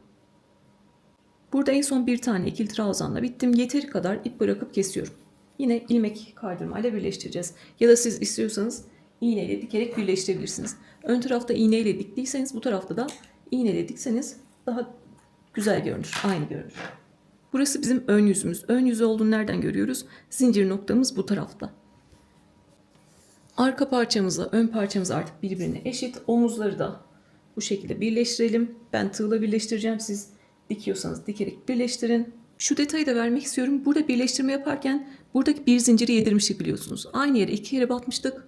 Burada en son bir tane ikili trabzanla bittim. Yeteri kadar ip bırakıp kesiyorum. Yine ilmek kaydırmayla birleştireceğiz. Ya da siz istiyorsanız iğneyle dikerek birleştirebilirsiniz. Ön tarafta iğneyle diktiyseniz bu tarafta da iğneyle dikseniz daha güzel görünür. Aynı görünür. Burası bizim ön yüzümüz. Ön yüzü olduğunu nereden görüyoruz? Zincir noktamız bu tarafta. Arka parçamızla ön parçamız artık birbirine eşit. Omuzları da bu şekilde birleştirelim. Ben tığla birleştireceğim. Siz dikiyorsanız dikerek birleştirin. Şu detayı da vermek istiyorum. Burada birleştirme yaparken buradaki bir zinciri yedirmiştik biliyorsunuz. Aynı yere 2 kere batmıştık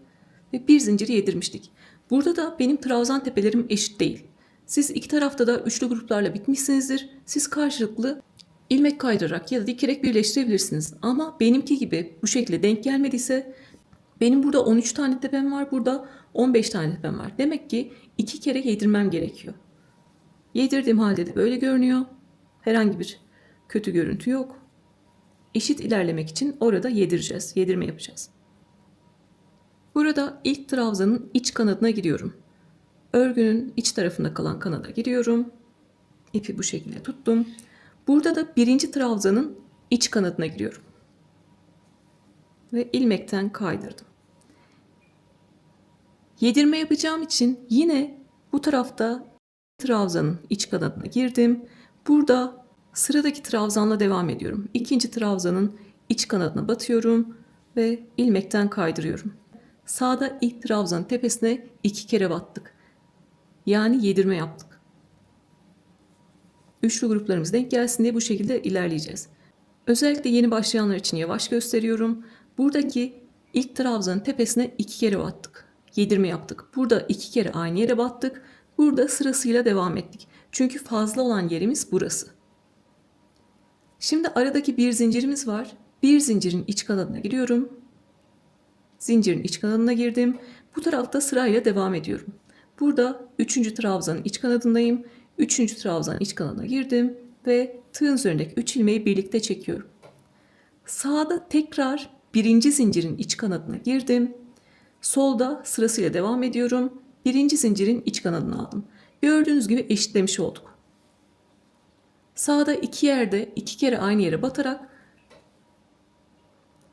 ve bir zinciri yedirmiştik. Burada da benim trabzan tepelerim eşit değil. Siz iki tarafta da üçlü gruplarla bitmişsinizdir. Siz karşılıklı ilmek kaydırarak ya da dikerek birleştirebilirsiniz. Ama benimki gibi bu şekilde denk gelmediyse benim burada 13 tane tepem var. Burada 15 tane tepem var. Demek ki 2 kere yedirmem gerekiyor. Yedirdiğim halde de böyle görünüyor. Herhangi bir kötü görüntü yok. Eşit ilerlemek için orada yedireceğiz. Yedirme yapacağız. Burada ilk trabzanın iç kanadına giriyorum. Örgünün iç tarafında kalan kanada giriyorum. İpi bu şekilde tuttum. Burada da birinci trabzanın iç kanadına giriyorum. Ve ilmekten kaydırdım. Yedirme yapacağım için yine bu tarafta trabzanın iç kanadına girdim. Burada sıradaki trabzanla devam ediyorum. İkinci trabzanın iç kanadına batıyorum ve ilmekten kaydırıyorum. Sağda ilk trabzanın tepesine 2 kere battık. Yani yedirme yaptık. Üçlü gruplarımız denk gelsin diye bu şekilde ilerleyeceğiz. Özellikle yeni başlayanlar için yavaş gösteriyorum. Buradaki ilk trabzanın tepesine 2 kere battık. Yedirme yaptık. Burada 2 kere aynı yere battık. Burada sırasıyla devam ettik. Çünkü fazla olan yerimiz burası. Şimdi aradaki bir zincirimiz var. Bir zincirin iç kanadına giriyorum. Zincirin iç kanadına girdim. Bu tarafta sırayla devam ediyorum. Burada 3. trabzanın iç kanadındayım. 3. trabzanın iç kanadına girdim ve tığın üzerindeki 3 ilmeği birlikte çekiyorum. Sağda tekrar 1. zincirin iç kanadına girdim. Solda sırasıyla devam ediyorum. 1. zincirin iç kanadını aldım. Gördüğünüz gibi eşitlemiş olduk. Sağda 2 yerde 2 kere aynı yere batarak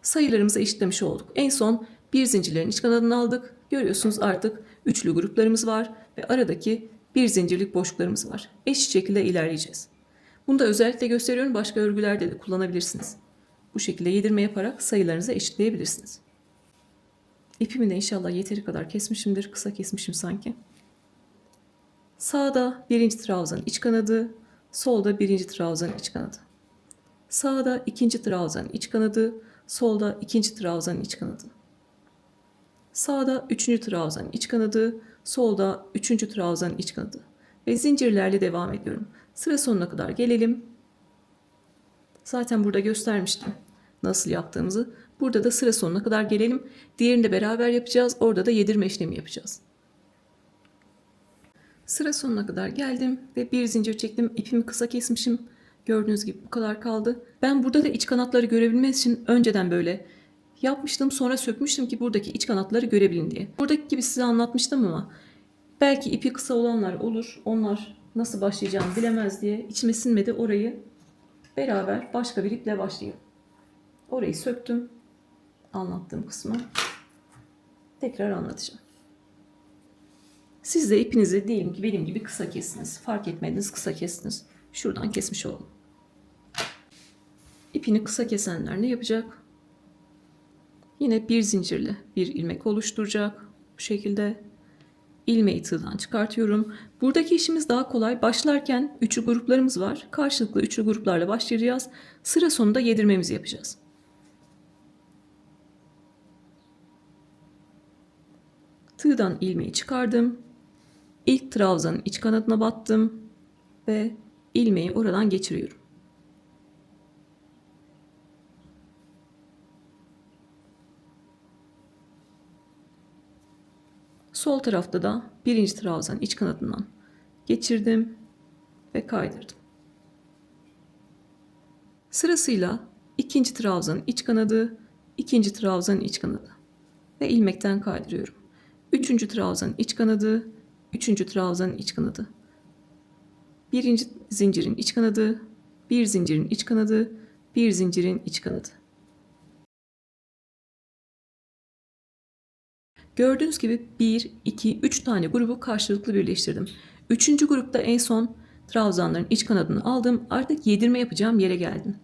sayılarımızı eşitlemiş olduk. En son bir zincirlerin iç kanadını aldık. Görüyorsunuz artık üçlü gruplarımız var ve aradaki bir zincirlik boşluklarımız var. Eşit şekilde ilerleyeceğiz. Bunu da özellikle gösteriyorum. Başka örgülerde de kullanabilirsiniz. Bu şekilde yedirme yaparak sayılarınızı eşitleyebilirsiniz. İpimi de inşallah yeteri kadar kesmişimdir. Kısa kesmişim sanki. Sağda birinci trabzanın iç kanadı, solda birinci trabzanın iç kanadı. Sağda ikinci trabzanın iç kanadı, solda ikinci trabzanın iç kanadı. Sağda üçüncü trabzanın iç kanadı, solda üçüncü trabzanın iç kanadı. Ve zincirlerle devam ediyorum. Sıra sonuna kadar gelelim. Zaten burada göstermiştim nasıl yaptığımızı. Burada da sıra sonuna kadar gelelim. Diğerini de beraber yapacağız. Orada da yedirme işlemi yapacağız. Sıra sonuna kadar geldim ve bir zincir çektim. İpimi kısa kesmişim. Gördüğünüz gibi bu kadar kaldı. Ben burada da iç kanatları görebilmeniz için önceden böyle yapmıştım, sonra sökmüştüm ki buradaki iç kanatları görebilin diye. Buradaki gibi size anlatmıştım ama belki ipi kısa olanlar olur. Onlar nasıl başlayacağını bilemez diye içime sinmedi, orayı beraber başka bir iple başlayalım. Orayı söktüm. Anlattığım kısmı tekrar anlatacağım. Siz de ipinizi diyelim ki benim gibi kısa kestiniz. Fark etmediniz, kısa kestiniz. Şuradan kesmiş olalım. İpini kısa kesenler ne yapacak? Yine bir zincirle bir ilmek oluşturacak. Bu şekilde ilmeği tığdan çıkartıyorum. Buradaki işimiz daha kolay. Başlarken üçlü gruplarımız var. Karşılıklı üçlü gruplarla başlayacağız. Sıra sonunda yedirmemizi yapacağız. Tığdan ilmeği çıkardım. İlk trabzanın iç kanadına battım ve ilmeği oradan geçiriyorum. Sol tarafta da birinci trabzanın iç kanadından geçirdim ve kaydırdım. Sırasıyla ikinci trabzanın iç kanadı, ikinci trabzanın iç kanadı ve ilmekten kaydırıyorum. Üçüncü trabzanın iç kanadı, üçüncü trabzanın iç kanadı. Birinci zincirin iç kanadı, bir zincirin iç kanadı, bir zincirin iç kanadı. Gördüğünüz gibi 1, 2, 3 tane grubu karşılıklı birleştirdim. Üçüncü grupta en son trabzanların iç kanadını aldım. Artık yedirme yapacağım yere geldim.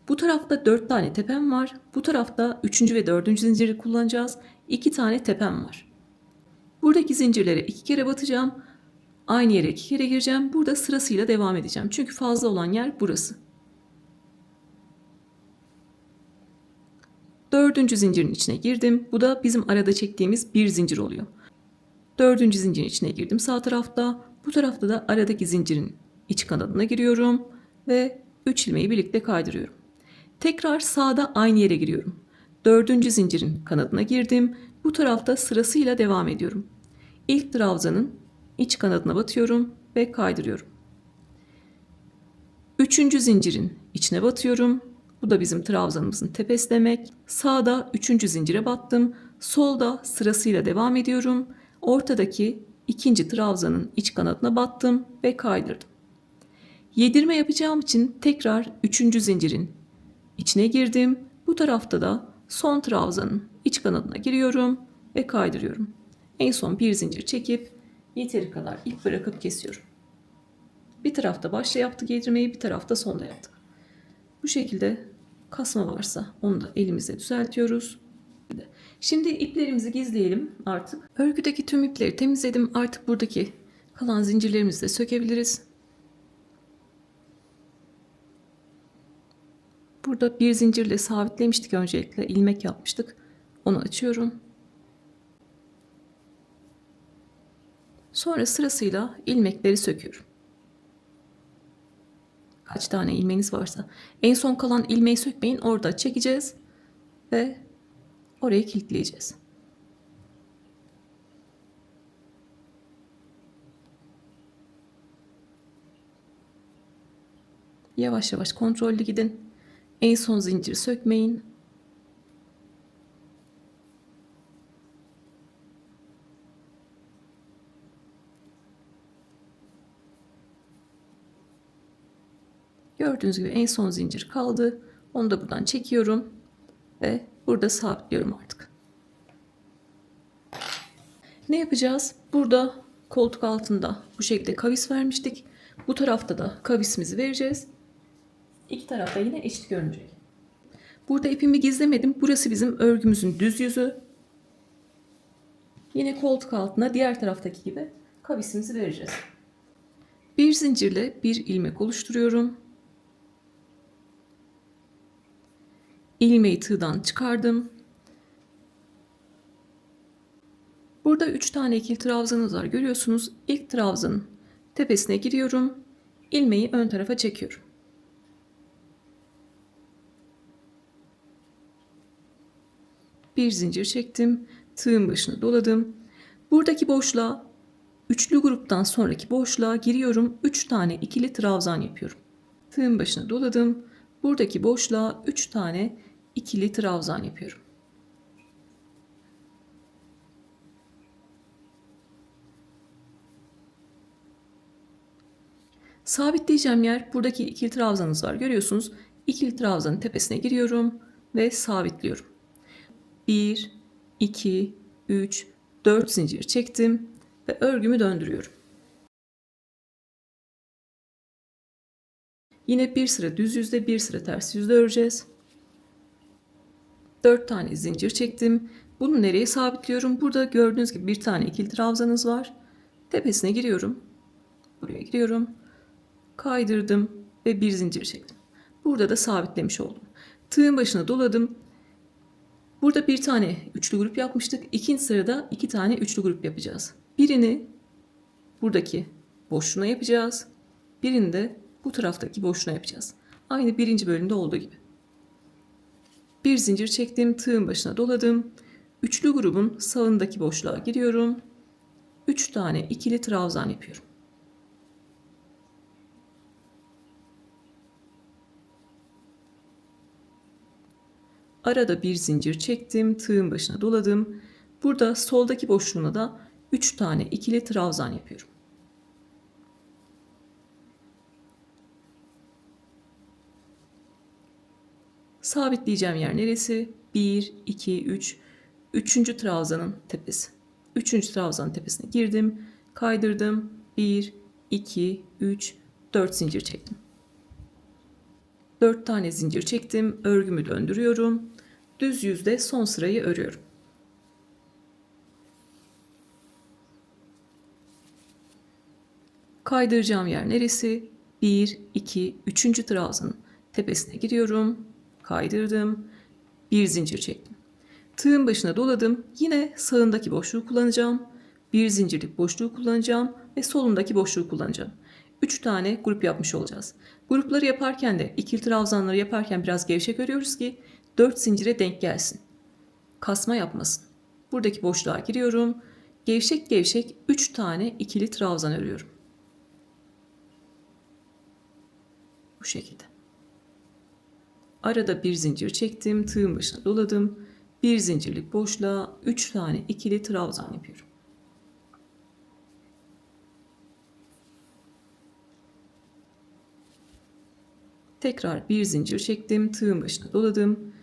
Bu tarafta 4 tane tepem var. Bu tarafta 3. ve 4. zinciri kullanacağız. 2 tane tepem var. Buradaki zincirlere 2 kere batacağım. Aynı yere 2 kere gireceğim. Burada sırasıyla devam edeceğim. Çünkü fazla olan yer burası. 4. zincirin içine girdim. Bu da bizim arada çektiğimiz bir zincir oluyor. 4. zincirin içine girdim sağ tarafta. Bu tarafta da aradaki zincirin iç kanadına giriyorum ve 3 ilmeği birlikte kaydırıyorum. Tekrar sağda aynı yere giriyorum. 4. zincirin kanadına girdim. Bu tarafta sırasıyla devam ediyorum. İlk trabzanın iç kanadına batıyorum ve kaydırıyorum. 3. zincirin içine batıyorum. Bu da bizim trabzanımızın tepesi demek. Sağda 3. zincire battım. Solda sırasıyla devam ediyorum. Ortadaki ikinci trabzanın iç kanadına battım ve kaydırdım. Yedirme yapacağım için tekrar 3. zincirin içine girdim. Bu tarafta da son trabzanın iç kanadına giriyorum ve kaydırıyorum. En son bir zincir çekip yeteri kadar ip bırakıp kesiyorum. Bir tarafta başta yaptık yedirmeyi, bir tarafta sonda yaptık. Bu şekilde kasma varsa onu da elimizle düzeltiyoruz. Şimdi iplerimizi gizleyelim artık. Örgüdeki tüm ipleri temizledim. Artık buradaki kalan zincirlerimizi de sökebiliriz. Burada bir zincirle sabitlemiştik öncelikle. İlmek yapmıştık. Onu açıyorum. Sonra sırasıyla ilmekleri söküyorum. Kaç tane ilmeğiniz varsa. En son kalan ilmeği sökmeyin. Orada çekeceğiz ve orayı kilitleyeceğiz. Yavaş yavaş kontrollü gidin. En son zinciri sökmeyin. Gördüğünüz gibi en son zincir kaldı. Onu da buradan çekiyorum ve burada sabitliyorum artık. Ne yapacağız? Burada koltuk altında bu şekilde kavis vermiştik. Bu tarafta da kavisimizi vereceğiz. İki tarafta yine eşit görünecek. Burada ipimi gizlemedim. Burası bizim örgümüzün düz yüzü. Yine koltuk altına diğer taraftaki gibi kavisimizi vereceğiz. Bir zincirle bir ilmek oluşturuyorum. İlmeği tığdan çıkardım. Burada 3 tane ikili trabzanımız var. Görüyorsunuz. İlk trabzanın tepesine giriyorum. İlmeği ön tarafa çekiyorum. Bir zincir çektim. Tığın başına doladım. Buradaki boşluğa, üçlü gruptan sonraki boşluğa giriyorum. 3 tane ikili trabzan yapıyorum. Tığın başına doladım. Buradaki boşluğa 3 tane ikili trabzan yapıyorum. Sabitleyeceğim yer buradaki ikili trabzanımız var. Görüyorsunuz. İkili trabzanın tepesine giriyorum ve sabitliyorum. 1, 2, 3, 4 zincir çektim ve örgümü döndürüyorum. Yine bir sıra düz yüzde, bir sıra ters yüzde öreceğiz. 4 tane zincir çektim. Bunu nereye sabitliyorum? Burada gördüğünüz gibi bir tane ikili trabzanız var. Tepesine giriyorum. Buraya giriyorum. Kaydırdım ve bir zincir çektim. Burada da sabitlemiş oldum. Tığın başına doladım. Burada bir tane üçlü grup yapmıştık. İkinci sırada 2 tane üçlü grup yapacağız. Birini buradaki boşluğuna yapacağız. Birini de bu taraftaki boşluğuna yapacağız. Aynı birinci bölümde olduğu gibi. Bir zincir çektim. Tığın başına doladım. Üçlü grubun sağındaki boşluğa giriyorum. 3 tane ikili trabzan yapıyorum. Arada bir zincir çektim. Tığın başına doladım. Burada soldaki boşluğuna da 3 tane ikili trabzan yapıyorum. Sabitleyeceğim yer neresi? 1, 2, 3. Üçüncü trabzanın tepesi. Üçüncü trabzanın tepesine girdim. Kaydırdım. 1, 2, 3, 4 zincir çektim. 4 tane zincir çektim. Örgümü döndürüyorum. Düz yüzde son sırayı örüyorum. Kaydıracağım yer neresi? 1, 2, 3. trabzanın tepesine giriyorum. Kaydırdım. Bir zincir çektim. Tığın başına doladım. Yine sağındaki boşluğu kullanacağım. Bir zincirlik boşluğu kullanacağım ve solundaki boşluğu kullanacağım. 3 tane grup yapmış olacağız. Grupları yaparken de ikili trabzanları yaparken biraz gevşek örüyoruz ki 4 zincire denk gelsin. Kasma yapmasın. Buradaki boşluğa giriyorum. Gevşek gevşek 3 tane ikili trabzan örüyorum. Bu şekilde. Arada bir zincir çektim. Tığın başına doladım. Bir zincirlik boşluğa 3 tane ikili trabzan yapıyorum. Tekrar bir zincir çektim. Tığın başına doladım.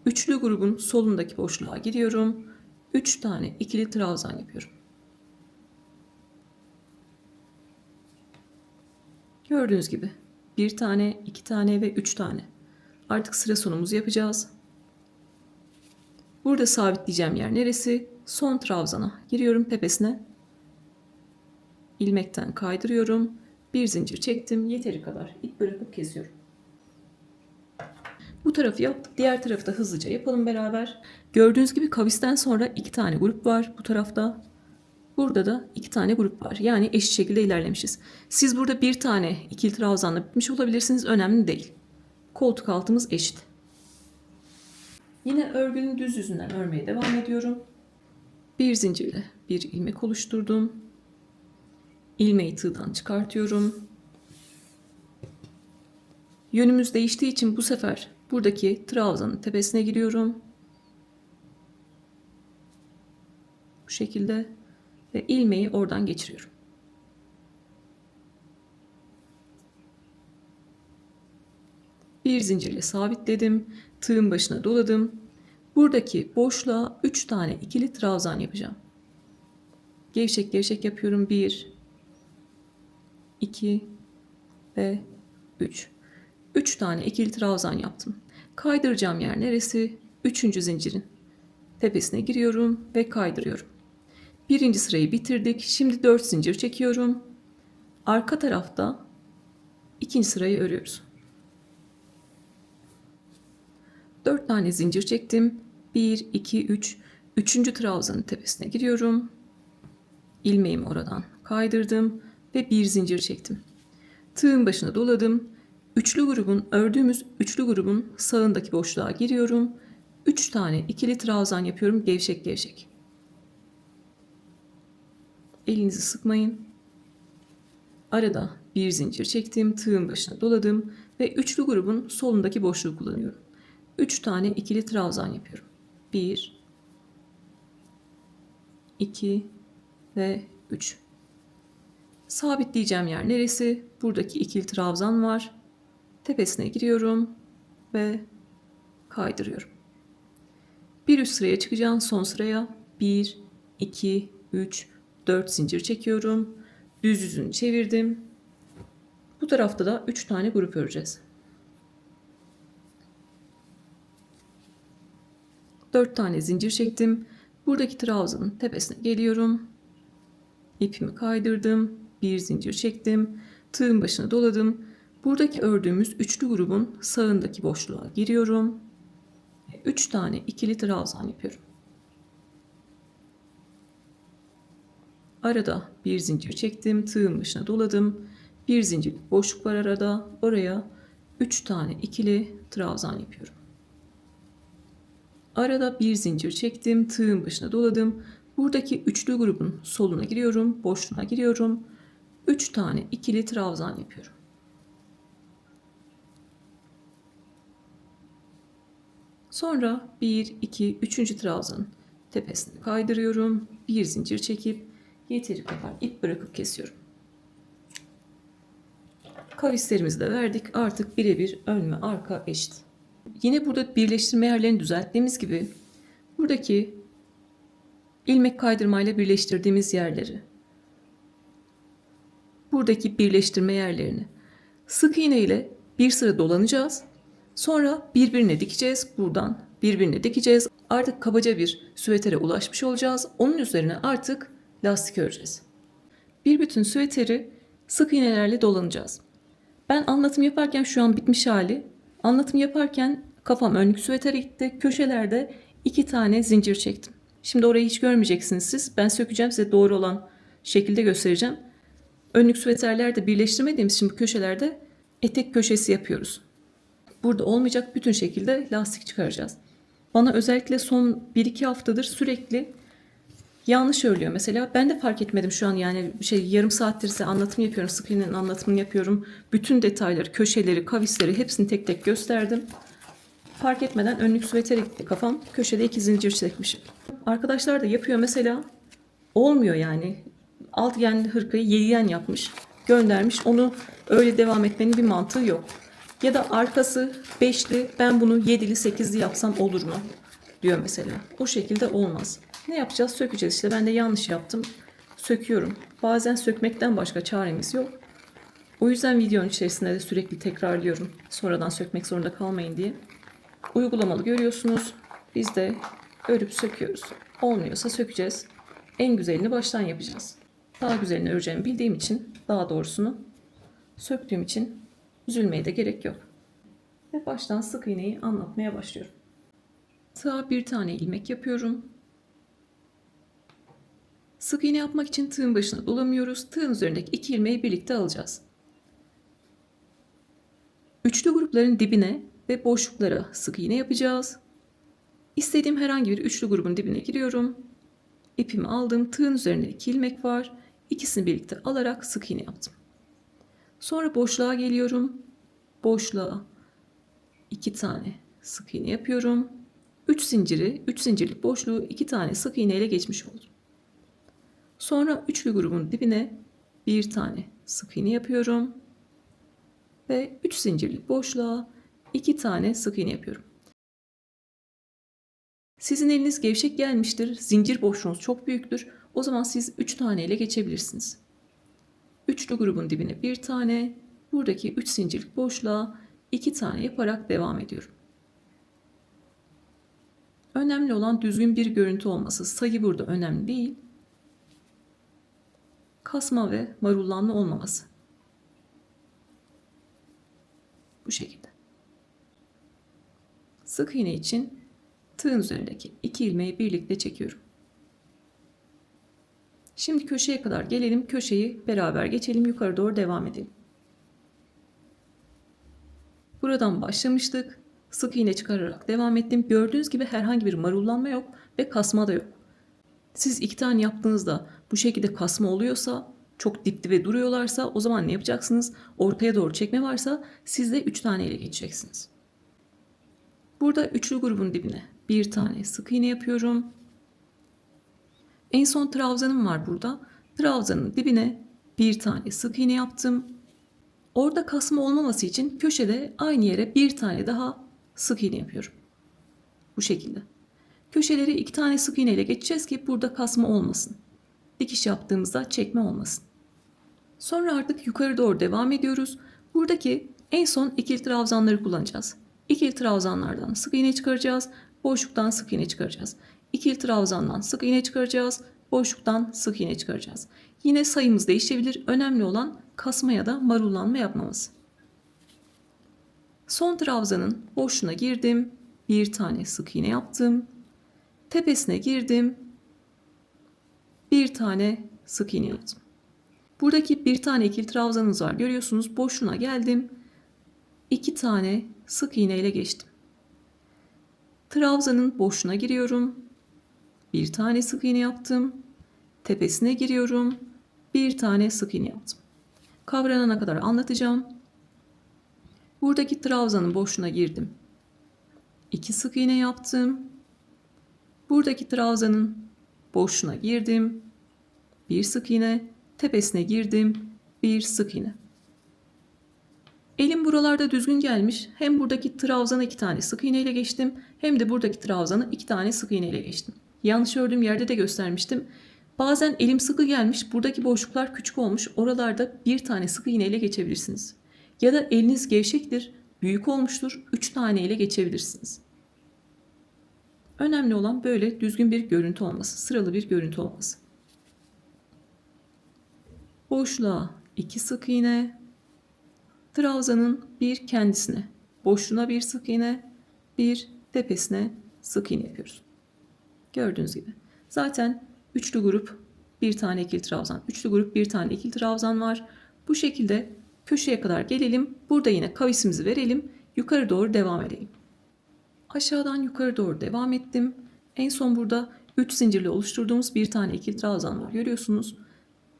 Üçlü grubun solundaki boşluğa giriyorum. 3 tane ikili trabzan yapıyorum. Gördüğünüz gibi bir tane, 2 tane ve 3 tane. Artık sıra sonumuzu yapacağız. Burada sabitleyeceğim yer neresi? Son trabzana giriyorum tepesine. İlmekten kaydırıyorum. Bir zincir çektim. Yeteri kadar ip bırakıp kesiyorum. Bu tarafı yaptık. Diğer tarafı da hızlıca yapalım beraber. Gördüğünüz gibi kavisten sonra 2 tane grup var bu tarafta. Burada da 2 tane grup var. Yani eşit şekilde ilerlemişiz. Siz burada bir tane ikili trabzanla bitmiş olabilirsiniz. Önemli değil. Koltuk altımız eşit. Yine örgünün düz yüzünden örmeye devam ediyorum. Bir zincirle bir ilmek oluşturdum. İlmeği tığdan çıkartıyorum. Yönümüz değiştiği için bu sefer buradaki trabzanın tepesine giriyorum. Bu şekilde ve ilmeği oradan geçiriyorum. Bir zincirle sabitledim. Tığın başına doladım. Buradaki boşluğa 3 tane ikili trabzan yapacağım. Gevşek gevşek yapıyorum. 1, 2 ve 3. 3 tane ikili trabzan yaptım. Kaydıracağım yer neresi? 3. zincirin tepesine giriyorum ve kaydırıyorum. Birinci sırayı bitirdik. Şimdi 4 zincir çekiyorum. Arka tarafta ikinci sırayı örüyoruz. 4 tane zincir çektim. 1, 2, 3. Üçüncü trabzanın tepesine giriyorum. İlmeğimi oradan kaydırdım ve bir zincir çektim. Tığın başına doladım. Ördüğümüz üçlü grubun sağındaki boşluğa giriyorum. 3 tane ikili trabzan yapıyorum gevşek gevşek. Elinizi sıkmayın. Arada bir zincir çektim, tığın başına doladım ve üçlü grubun solundaki boşluğu kullanıyorum. 3 tane ikili trabzan yapıyorum. 1, 2 ve 3. Sabitleyeceğim yer neresi? Buradaki ikili trabzan var. Tepesine giriyorum ve kaydırıyorum. Bir üst sıraya çıkacağım, son sıraya 1, 2, 3, 4 zincir çekiyorum. Düz yüzünü çevirdim. Bu tarafta da 3 tane grup öreceğiz. 4 tane zincir çektim. Buradaki trabzanın tepesine geliyorum. İpimi kaydırdım. Bir zincir çektim. Tığın başına doladım. Buradaki ördüğümüz üçlü grubun sağındaki boşluğa giriyorum. 3 tane ikili trabzan yapıyorum. Arada bir zincir çektim. Tığın başına doladım. Bir zincir boşluk var arada. Oraya 3 tane ikili trabzan yapıyorum. Arada bir zincir çektim. Tığın başına doladım. Buradaki üçlü grubun soluna giriyorum. Boşluğuna giriyorum. 3 tane ikili trabzan yapıyorum. Sonra 1, 2, 3. trabzanın tepesini kaydırıyorum. Bir zincir çekip yeteri kadar ip bırakıp kesiyorum. Kavislerimizi de verdik. Artık birebir ön ve arka eşit. Yine burada birleştirme yerlerini düzelttiğimiz gibi buradaki ilmek kaydırmayla birleştirdiğimiz yerleri, buradaki birleştirme yerlerini sık iğne ile bir sıra dolanacağız. Sonra birbirine dikeceğiz. Buradan birbirine dikeceğiz. Artık kabaca bir süvetere ulaşmış olacağız. Onun üzerine artık lastik öreceğiz. Bir bütün süveteri sık iğnelerle dolanacağız. Ben anlatım yaparken şu an bitmiş hali. Anlatım yaparken kafam önlük süvetere gitti. Köşelerde 2 tane zincir çektim. Şimdi orayı hiç görmeyeceksiniz siz. Ben sökeceğim, size doğru olan şekilde göstereceğim. Önlük süveterlerde birleştirmediğimiz için bu köşelerde etek köşesi yapıyoruz. Burada olmayacak, bütün şekilde lastik çıkaracağız. Bana özellikle son 1-2 haftadır sürekli yanlış örülüyor mesela. Ben de fark etmedim şu an, yani yarım saattir size anlatım yapıyorum. Sık iğnenin anlatımını yapıyorum. Bütün detayları, köşeleri, kavisleri hepsini tek tek gösterdim. Fark etmeden önlük süvetere gitti kafam. Köşede 2 zincir çekmişim. Arkadaşlar da yapıyor mesela. Olmuyor yani. Alt yen hırkayı 7 yen yapmış. Göndermiş. Onu öyle devam etmenin bir mantığı yok. Ya da arkası 5'li, ben bunu 7'li 8'li yapsam olur mu diyor mesela. O şekilde olmaz. Ne yapacağız? Sökeceğiz işte. Ben de yanlış yaptım. Söküyorum. Bazen sökmekten başka çaremiz yok. O yüzden videonun içerisinde de sürekli tekrarlıyorum. Sonradan sökmek zorunda kalmayın diye. Uygulamalı görüyorsunuz. Biz de örüp söküyoruz. Olmuyorsa sökeceğiz. En güzelini baştan yapacağız. Daha güzelini öreceğimi bildiğim için, daha doğrusunu söktüğüm için üzülmeye de gerek yok. Ve baştan sık iğneyi anlatmaya başlıyorum. Tığa bir tane ilmek yapıyorum. Sık iğne yapmak için tığın başına dolamıyoruz. Tığın üzerindeki 2 ilmeği birlikte alacağız. Üçlü grupların dibine ve boşluklara sık iğne yapacağız. İstediğim herhangi bir üçlü grubun dibine giriyorum. İpimi aldım. Tığın üzerinde 2 ilmek var. İkisini birlikte alarak sık iğne yaptım. Sonra boşluğa geliyorum. Boşluğa 2 tane sık iğne yapıyorum. 3 zincirlik boşluğu 2 tane sık iğne ile geçmiş oldum. Sonra üçlü grubun dibine bir tane sık iğne yapıyorum. Ve 3 zincirlik boşluğa 2 tane sık iğne yapıyorum. Sizin eliniz gevşek gelmiştir. Zincir boşluğunuz çok büyüktür. O zaman siz 3 tane ile geçebilirsiniz. Üçlü grubun dibine bir tane, buradaki 3 zincirlik boşluğa 2 tane yaparak devam ediyorum. Önemli olan düzgün bir görüntü olması. Sayı burada önemli değil. Kasma ve marullanma olmaması. Bu şekilde. Sık iğne için tığın üzerindeki 2 ilmeği birlikte çekiyorum. Şimdi köşeye kadar gelelim. Köşeyi beraber geçelim. Yukarı doğru devam edelim. Buradan başlamıştık. Sık iğne çıkararak devam ettim. Gördüğünüz gibi herhangi bir marullanma yok ve kasma da yok. Siz 2 tane yaptığınızda bu şekilde kasma oluyorsa, çok dip dibe duruyorlarsa o zaman ne yapacaksınız? Ortaya doğru çekme varsa siz de 3 tane ile geçeceksiniz. Burada üçlü grubun dibine bir tane sık iğne yapıyorum. En son trabzanım var burada. Trabzanın dibine bir tane sık iğne yaptım. Orada kasma olmaması için köşede aynı yere bir tane daha sık iğne yapıyorum. Bu şekilde. Köşeleri 2 tane sık iğne ile geçeceğiz ki burada kasma olmasın. Dikiş yaptığımızda çekme olmasın. Sonra artık yukarı doğru devam ediyoruz. Buradaki en son ikili trabzanları kullanacağız. İkili trabzanlardan sık iğne çıkaracağız. Boşluktan sık iğne çıkaracağız. İkili trabzandan sık iğne çıkaracağız. Boşluktan sık iğne çıkaracağız. Yine sayımız değişebilir. Önemli olan kasma ya da marullanma yapmamız. Son trabzanın boşluğuna girdim. Bir tane sık iğne yaptım. Tepesine girdim. Bir tane sık iğne yaptım. Buradaki bir tane ikili trabzanımız var. Görüyorsunuz boşluğuna geldim. 2 tane sık iğne ile geçtim. Trabzanın boşluğuna giriyorum. Bir tane sık iğne yaptım. Tepesine giriyorum. Bir tane sık iğne yaptım. Kavranana kadar anlatacağım. Buradaki trabzanın boşluğuna girdim. 2 sık iğne yaptım. Buradaki trabzanın boşluğuna girdim. Bir sık iğne. Tepesine girdim. Bir sık iğne. Elim buralarda düzgün gelmiş. Hem buradaki trabzana 2 tane sık iğne ile geçtim. Hem de buradaki trabzana 2 tane sık iğne ile geçtim. Yanlış ördüğüm yerde de göstermiştim. Bazen elim sıkı gelmiş. Buradaki boşluklar küçük olmuş. Oralarda bir tane sık iğne ile geçebilirsiniz. Ya da eliniz gevşektir. Büyük olmuştur. 3 tane ile geçebilirsiniz. Önemli olan böyle düzgün bir görüntü olması. Sıralı bir görüntü olması. Boşluğa 2 sık iğne. Trabzanın bir kendisine, boşluğuna bir sık iğne, bir tepesine sık iğne yapıyoruz. Gördüğünüz gibi. Zaten üçlü grup bir tane ikili trabzan, üçlü grup bir tane ikili trabzan var. Bu şekilde köşeye kadar gelelim. Burada yine kavisimizi verelim. Yukarı doğru devam edelim. Aşağıdan yukarı doğru devam ettim. En son burada 3 zincirle oluşturduğumuz bir tane ikili trabzan var. Görüyorsunuz.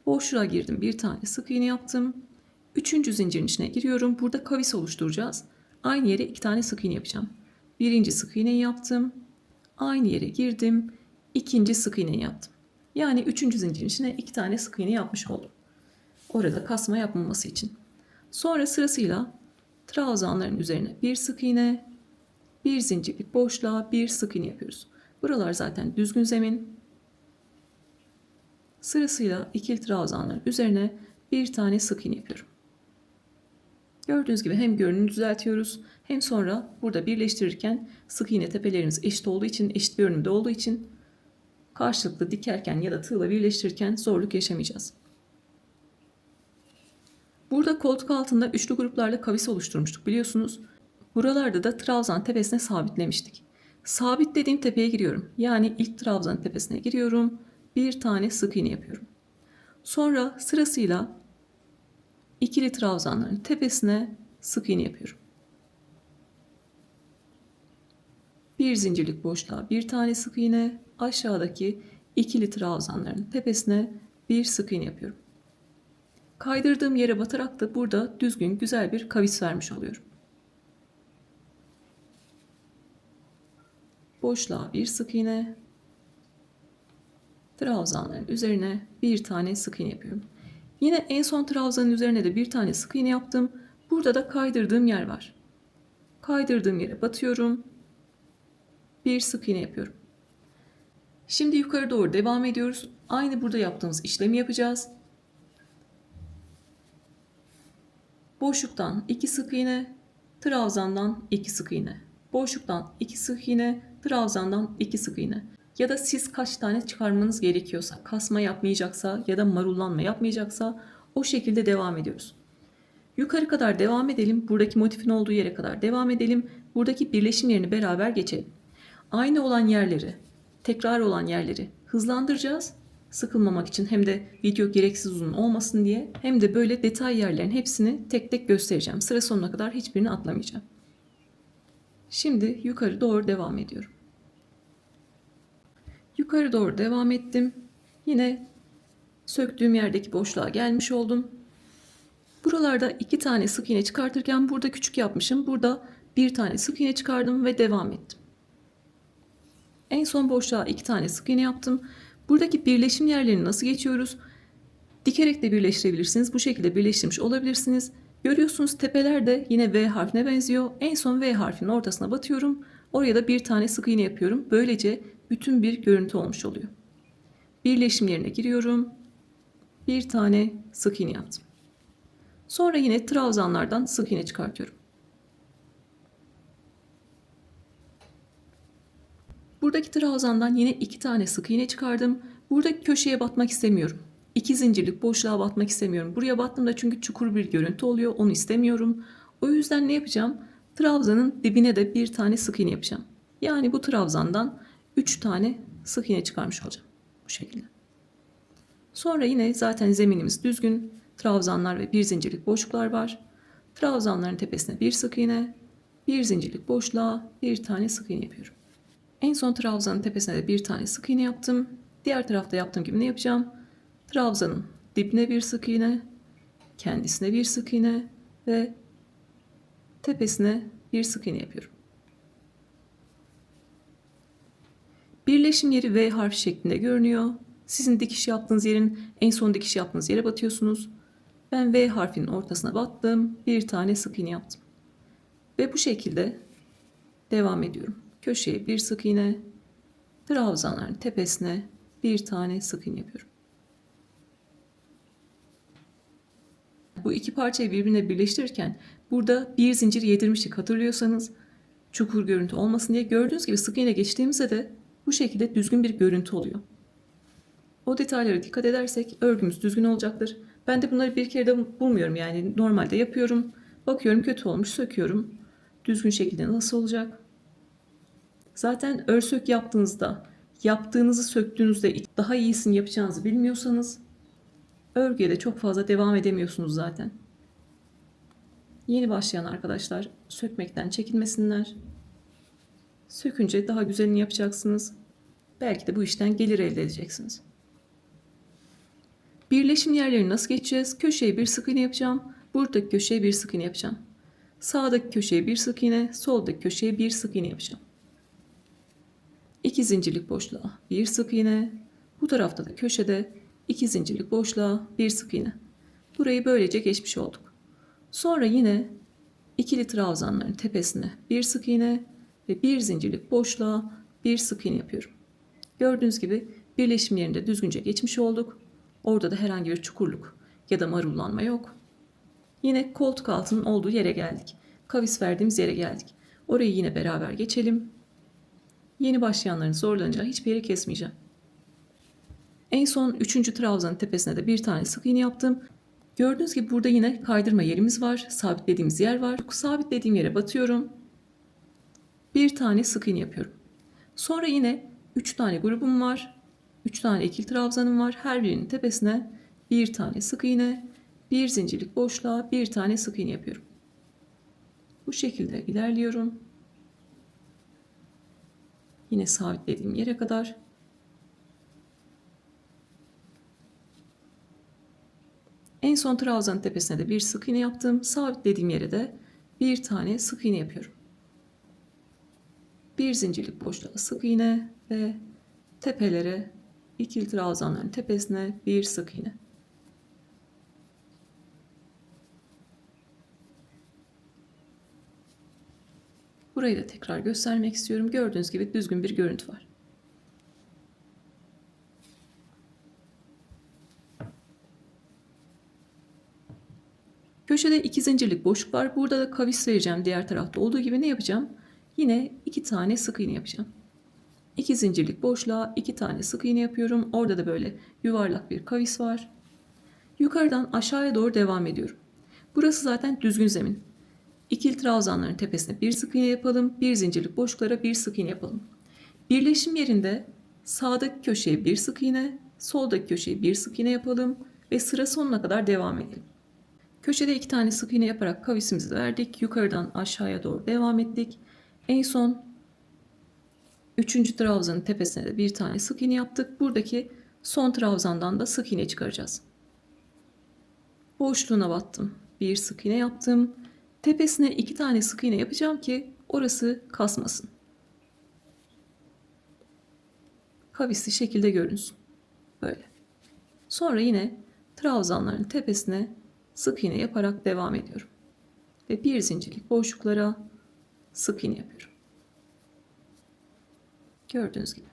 Boşluğa girdim. Bir tane sık iğne yaptım. Üçüncü zincirin içine giriyorum. Burada kavis oluşturacağız. Aynı yere 2 tane sık iğne yapacağım. Birinci sık iğneyi yaptım. Aynı yere girdim. İkinci sık iğneyi yaptım. Yani üçüncü zincirin içine 2 tane sık iğne yapmış oldum. Orada kasma yapmaması için. Sonra sırasıyla trabzanların üzerine bir sık iğne, bir zincirlik boşluğa bir sık iğne yapıyoruz. Buralar zaten düzgün zemin. Sırasıyla ikili trabzanların üzerine bir tane sık iğne yapıyorum. Gördüğünüz gibi hem görünümü düzeltiyoruz hem sonra burada birleştirirken sık iğne tepelerimiz eşit olduğu için, eşit görünümde olduğu için karşılıklı dikerken ya da tığla birleştirirken zorluk yaşamayacağız. Burada koltuk altında üçlü gruplarla kavis oluşturmuştuk biliyorsunuz. Buralarda da trabzan tepesine sabitlemiştik. Sabitlediğim tepeye giriyorum. Yani ilk trabzan tepesine giriyorum. Bir tane sık iğne yapıyorum. Sonra sırasıyla ikili trabzanların tepesine sık iğne yapıyorum. Bir zincirlik boşluğa bir tane sık iğne, aşağıdaki ikili trabzanların tepesine bir sık iğne yapıyorum. Kaydırdığım yere batarak da burada düzgün güzel bir kavis vermiş oluyorum. Boşluğa bir sık iğne, trabzanların üzerine bir tane sık iğne yapıyorum. Yine en son trabzanın üzerine de bir tane sık iğne yaptım. Burada da kaydırdığım yer var. Kaydırdığım yere batıyorum. Bir sık iğne yapıyorum. Şimdi yukarı doğru devam ediyoruz. Aynı burada yaptığımız işlemi yapacağız. Boşluktan 2 sık iğne, trabzandan 2 sık iğne. Boşluktan 2 sık iğne, trabzandan 2 sık iğne. Ya da siz kaç tane çıkarmanız gerekiyorsa, kasma yapmayacaksa ya da marullanma yapmayacaksa o şekilde devam ediyoruz. Yukarı kadar devam edelim. Buradaki motifin olduğu yere kadar devam edelim. Buradaki birleşim yerini beraber geçelim. Aynı olan yerleri, tekrar olan yerleri hızlandıracağız. Sıkılmamak için, hem de video gereksiz uzun olmasın diye, hem de böyle detay yerlerin hepsini tek tek göstereceğim. Sıra sonuna kadar hiçbirini atlamayacağım. Şimdi yukarı doğru devam ediyorum. Yukarı doğru devam ettim. Yine söktüğüm yerdeki boşluğa gelmiş oldum. Buralarda 2 tane sık iğne çıkartırken burada küçük yapmışım. Burada 1 tane sık iğne çıkardım ve devam ettim. En son boşluğa 2 tane sık iğne yaptım. Buradaki birleşim yerlerini nasıl geçiyoruz? Dikerek de birleştirebilirsiniz. Bu şekilde birleştirmiş olabilirsiniz. Görüyorsunuz tepeler de yine V harfine benziyor. En son V harfinin ortasına batıyorum. Oraya da 1 tane sık iğne yapıyorum. Böylece bütün bir görüntü olmuş oluyor. Birleşim yerine giriyorum. 1 tane sık iğne yaptım. Sonra yine trabzanlardan sık iğne çıkartıyorum. Buradaki trabzandan yine 2 tane sık iğne çıkardım. Buradaki köşeye batmak istemiyorum. 2 zincirlik boşluğa batmak istemiyorum. Buraya battığımda çünkü çukur bir görüntü oluyor. Onu istemiyorum. O yüzden ne yapacağım? Trabzanın dibine de 1 tane sık iğne yapacağım. Yani bu trabzandan 3 tane sık iğne çıkarmış olacağım. Bu şekilde. Sonra yine zaten zeminimiz düzgün. Trabzanlar ve 1 zincirlik boşluklar var. Trabzanların tepesine 1 sık iğne, 1 zincirlik boşluğa 1 tane sık iğne yapıyorum. En son trabzanın tepesine de 1 tane sık iğne yaptım. Diğer tarafta yaptığım gibi ne yapacağım? Trabzanın dibine 1 sık iğne, kendisine 1 sık iğne ve tepesine 1 sık iğne yapıyorum. Birleşim yeri V harfi şeklinde görünüyor. Sizin dikiş yaptığınız yerin en son dikiş yaptığınız yere batıyorsunuz. Ben V harfinin ortasına battım. 1 tane sık iğne yaptım. Ve bu şekilde devam ediyorum. Köşeye 1 sık iğne, trabzanların tepesine 1 tane sık iğne yapıyorum. Bu iki parçayı birbirine birleştirirken burada bir zincir yedirmiştik, hatırlıyorsanız, çukur görüntü olmasın diye. Gördüğünüz gibi sık iğne geçtiğimizde de bu şekilde düzgün bir görüntü oluyor. O detaylara dikkat edersek örgümüz düzgün olacaktır. Ben de bunları bir kere de bulmuyorum, yani normalde yapıyorum. Bakıyorum kötü olmuş, söküyorum. Düzgün şekilde nasıl olacak? Zaten örsök yaptığınızda, yaptığınızı söktüğünüzde daha iyisini yapacağınızı bilmiyorsanız örgüye de çok fazla devam edemiyorsunuz zaten. Yeni başlayan arkadaşlar sökmekten çekinmesinler. Sökünce daha güzelini yapacaksınız. Belki de bu işten gelir elde edeceksiniz. Birleşim yerlerini nasıl geçeceğiz? Köşeye bir sık iğne yapacağım. Buradaki köşeye bir sık iğne yapacağım. Sağdaki köşeye bir sık iğne, soldaki köşeye bir sık iğne yapacağım. 2 zincirlik boşluğa bir sık iğne. Bu tarafta da köşede 2 zincirlik boşluğa bir sık iğne. Burayı böylece geçmiş olduk. Sonra yine ikili trabzanların tepesine bir sık iğne ve bir zincirlik boşluğa bir sık iğne yapıyorum. Gördüğünüz gibi birleşim yerinde düzgünce geçmiş olduk. Orada da herhangi bir çukurluk ya da marullanma yok. Yine koltuk altının olduğu yere geldik. Kavis verdiğimiz yere geldik. Orayı yine beraber geçelim. Yeni başlayanların zorlanacağı hiçbir yeri kesmeyeceğim. En son 3. trabzanın tepesine de bir tane sık iğne yaptım. Gördüğünüz gibi burada yine kaydırma yerimiz var. Sabitlediğimiz yer var. Sabitlediğim yere batıyorum. Bir tane sık iğne yapıyorum. Sonra yine 3 tane grubum var. 3 tane ikili trabzanım var. Her birinin tepesine bir tane sık iğne, bir zincirlik boşluğa bir tane sık iğne yapıyorum. Bu şekilde ilerliyorum. Yine sabitlediğim yere kadar. En son trabzanın tepesine de bir sık iğne yaptım. Sabitlediğim yere de bir tane sık iğne yapıyorum. Bir zincirlik boşluğa sık iğne ve tepelere, ikili trabzanların tepesine bir sık iğne. Burayı da tekrar göstermek istiyorum. Gördüğünüz gibi düzgün bir görüntü var. Köşede 2 zincirlik boşluk var. Burada da kavis vereceğim. Diğer tarafta olduğu gibi ne yapacağım? Yine 2 tane sık iğne yapacağım. 2 zincirlik boşluğa 2 tane sık iğne yapıyorum. Orada da böyle yuvarlak bir kavis var. Yukarıdan aşağıya doğru devam ediyorum. Burası zaten düzgün zemin. İkili trabzanların tepesine bir sık iğne yapalım. Bir zincirlik boşluklara bir sık iğne yapalım. Birleşim yerinde sağdaki köşeye bir sık iğne, soldaki köşeye bir sık iğne yapalım ve sıra sonuna kadar devam edelim. Köşede 2 tane sık iğne yaparak kavisimizi verdik. Yukarıdan aşağıya doğru devam ettik. En son 3. trabzanın tepesine de bir tane sık iğne yaptık. Buradaki son trabzandan da sık iğne çıkaracağız. Boşluğuna battım. Bir sık iğne yaptım. Tepesine 2 tane sık iğne yapacağım ki orası kasmasın. Kavisli şekilde görünsün. Böyle. Sonra yine trabzanların tepesine sık iğne yaparak devam ediyorum. Ve bir zincirlik boşluklara sık iğne yapıyorum. Gördüğünüz gibi.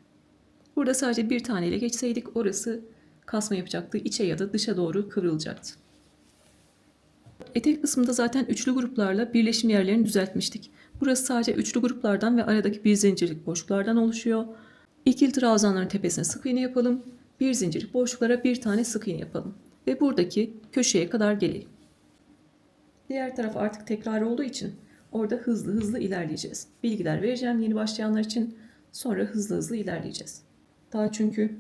Burada sadece bir tane ile geçseydik orası kasma yapacaktı. İçe ya da dışa doğru kıvrılacaktı. Etek kısmında zaten üçlü gruplarla birleşim yerlerini düzeltmiştik. Burası sadece üçlü gruplardan ve aradaki bir zincirlik boşluklardan oluşuyor. İkili trabzanların tepesine sık iğne yapalım. Bir zincirlik boşluklara bir tane sık iğne yapalım. Ve buradaki köşeye kadar gelelim. Diğer taraf artık tekrar olduğu için orada hızlı hızlı ilerleyeceğiz. Bilgiler vereceğim yeni başlayanlar için. Sonra hızlı hızlı ilerleyeceğiz. Daha çünkü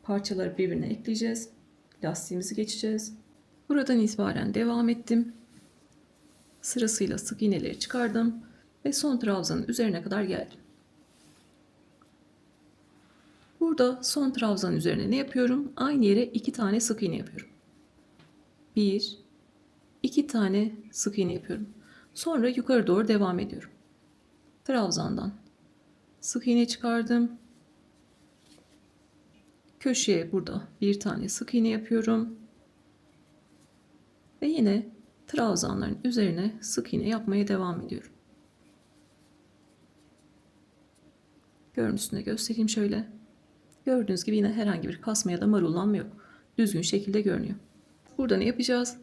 parçaları birbirine ekleyeceğiz. Lastiğimizi geçeceğiz. Buradan itibaren devam ettim. Sırasıyla sık iğneleri çıkardım ve son trabzanın üzerine kadar geldim. Burada son trabzanın üzerine ne yapıyorum? Aynı yere 2 tane sık iğne yapıyorum. 1, 2 tane sık iğne yapıyorum. Sonra yukarı doğru devam ediyorum. Trabzandan sık iğne çıkardım. Köşeye burada bir tane sık iğne yapıyorum. Ve yine trabzanların üzerine sık iğne yapmaya devam ediyorum. Görüntüsünü göstereyim şöyle. Gördüğünüz gibi yine herhangi bir kasma ya da marullanma yok. Düzgün şekilde görünüyor. Burada ne yapacağız?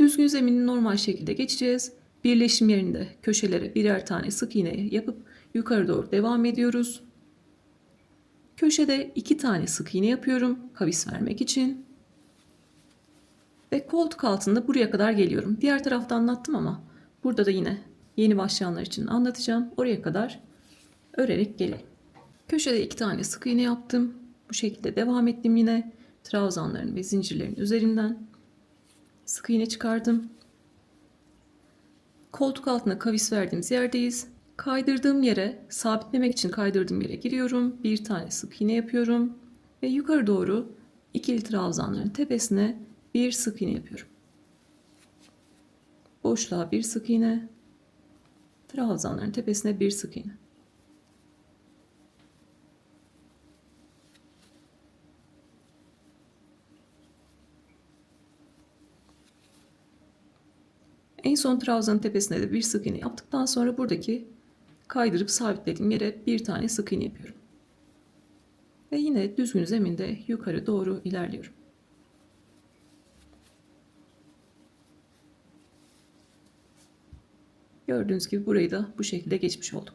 Düzgün zemini normal şekilde geçeceğiz. Birleşim yerinde köşelere birer tane sık iğne yapıp yukarı doğru devam ediyoruz. Köşede 2 tane sık iğne yapıyorum kavis vermek için. Ve koltuk altında buraya kadar geliyorum. Diğer tarafta anlattım ama burada da yine yeni başlayanlar için anlatacağım. Oraya kadar örerek gelelim. Köşede 2 tane sık iğne yaptım. Bu şekilde devam ettim yine. Trabzanların ve zincirlerin üzerinden sık iğne çıkardım. Koltuk altına kavis verdiğimiz yerdeyiz. Kaydırdığım yere, sabitlemek için kaydırdığım yere giriyorum. Bir tane sık iğne yapıyorum. Ve yukarı doğru ikili trabzanların tepesine bir sık iğne yapıyorum. Boşluğa bir sık iğne. Trabzanların tepesine bir sık iğne. En son trabzanın tepesine de bir sık iğne yaptıktan sonra buradaki kaydırıp sabitlediğim yere bir tane sık iğne yapıyorum. Ve yine düzgün zeminde yukarı doğru ilerliyorum. Gördüğünüz gibi burayı da bu şekilde geçmiş olduk.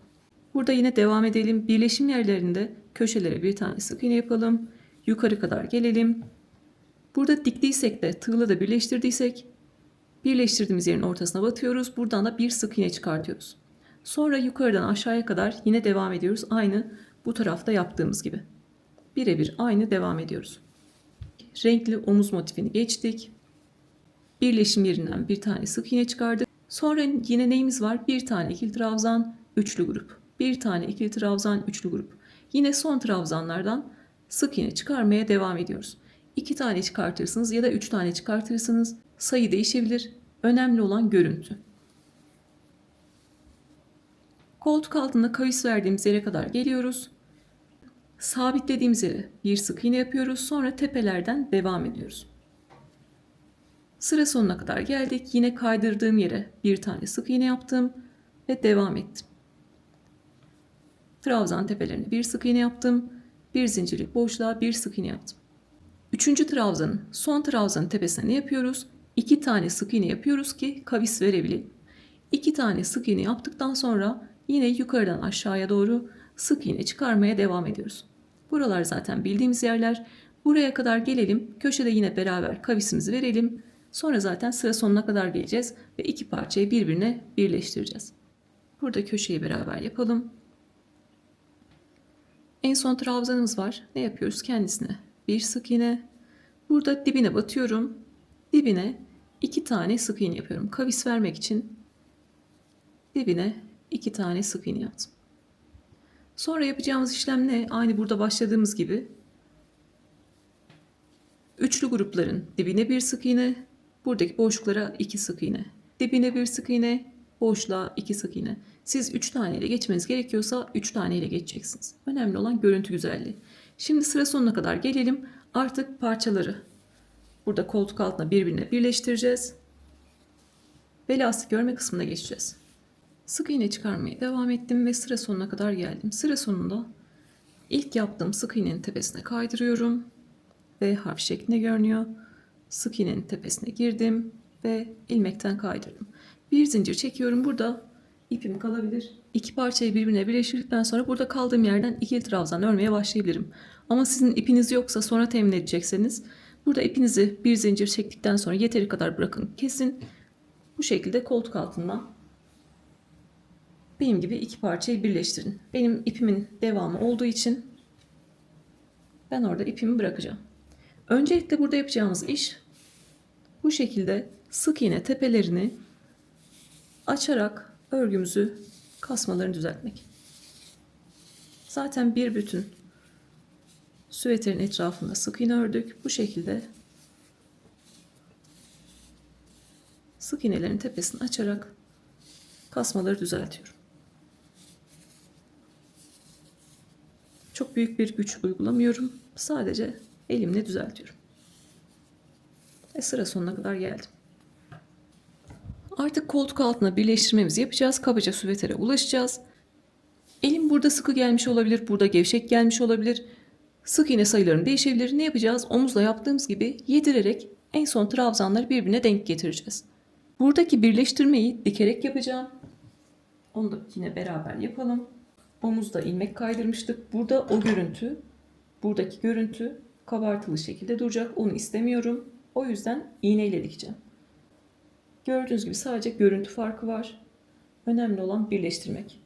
Burada yine devam edelim. Birleşim yerlerinde köşelere bir tane sık iğne yapalım. Yukarı kadar gelelim. Burada diktiysek de tığla da birleştirdiysek birleştirdiğimiz yerin ortasına batıyoruz. Buradan da bir sık iğne çıkartıyoruz. Sonra yukarıdan aşağıya kadar yine devam ediyoruz. Aynı bu tarafta yaptığımız gibi. Birebir aynı devam ediyoruz. Renkli omuz motifini geçtik. Birleşim yerinden bir tane sık iğne çıkardık. Sonra yine neyimiz var? Bir tane ikili trabzan, üçlü grup. Bir tane ikili trabzan, üçlü grup. Yine son trabzanlardan sık iğne çıkarmaya devam ediyoruz. 2 tane çıkartırsınız ya da 3 tane çıkartırsınız. Sayı değişebilir. Önemli olan görüntü. Koltuk altında kavis verdiğimiz yere kadar geliyoruz. Sabitlediğimiz yere bir sık iğne yapıyoruz. Sonra tepelerden devam ediyoruz. Sıra sonuna kadar geldik. Yine kaydırdığım yere bir tane sık iğne yaptım ve devam ettim. Trabzan tepelerine bir sık iğne yaptım. Bir zincirlik boşluğa bir sık iğne yaptım. Üçüncü trabzanın son trabzanın tepesine ne yapıyoruz? 2 tane sık iğne yapıyoruz ki kavis verebilelim. 2 tane sık iğne yaptıktan sonra yine yukarıdan aşağıya doğru sık iğne çıkarmaya devam ediyoruz. Buralar zaten bildiğimiz yerler. Buraya kadar gelelim. Köşede yine beraber kavisimizi verelim. Sonra zaten sıra sonuna kadar geleceğiz ve iki parçayı birbirine birleştireceğiz. Burada köşeyi beraber yapalım. En son trabzanımız var. Ne yapıyoruz? Kendisine bir sık iğne. Burada dibine batıyorum. Dibine 2 tane sık iğne yapıyorum. Kavis vermek için dibine 2 tane sık iğne yaptım. Sonra yapacağımız işlem ne? Aynı burada başladığımız gibi. Üçlü grupların dibine bir sık iğne, buradaki boşluklara 2 sık iğne. Dibine bir sık iğne, boşluğa 2 sık iğne. Siz 3 taneyle geçmeniz gerekiyorsa 3 taneyle geçeceksiniz. Önemli olan görüntü güzelliği. Şimdi sıra sonuna kadar gelelim. Artık parçaları burada koltuk altına birbirine birleştireceğiz. Ve lastik örme kısmına geçeceğiz. Sık iğne çıkarmaya devam ettim ve sıra sonuna kadar geldim. Sıra sonunda ilk yaptığım sık iğnenin tepesine kaydırıyorum. V harf şeklinde görünüyor. Sık iğnenin tepesine girdim ve ilmekten kaydırdım. Bir zincir çekiyorum. Burada ipim kalabilir. İki parçayı birbirine birleştirdikten sonra burada kaldığım yerden ikili trabzan örmeye başlayabilirim. Ama sizin ipiniz yoksa sonra temin edecekseniz burada ipinizi bir zincir çektikten sonra yeteri kadar bırakın, kesin. Bu şekilde koltuk altından benim gibi iki parçayı birleştirin. Benim ipimin devamı olduğu için ben orada ipimi bırakacağım. Öncelikle burada yapacağımız iş bu şekilde sık iğne tepelerini açarak örgümüzü, kasmalarını düzeltmek. Zaten bir bütün süveterin etrafında sık iğne ördük. Bu şekilde sık iğnelerin tepesini açarak kasmaları düzeltiyorum. Çok büyük bir güç uygulamıyorum. Sadece elimle düzeltiyorum. Ve sıra sonuna kadar geldim. Artık koltuk altına birleştirmemizi yapacağız. Kabaca süvetere ulaşacağız. Elim burada sıkı gelmiş olabilir. Burada gevşek gelmiş olabilir. Sık iğne sayılarını değişebilir. Ne yapacağız? Omuzla yaptığımız gibi yedirerek en son trabzanları birbirine denk getireceğiz. Buradaki birleştirmeyi dikerek yapacağım. Onu da yine beraber yapalım. Omuzda ilmek kaydırmıştık. Burada o görüntü, buradaki görüntü kabartılı şekilde duracak. Onu istemiyorum. O yüzden iğneyle dikeceğim. Gördüğünüz gibi sadece görüntü farkı var. Önemli olan birleştirmek.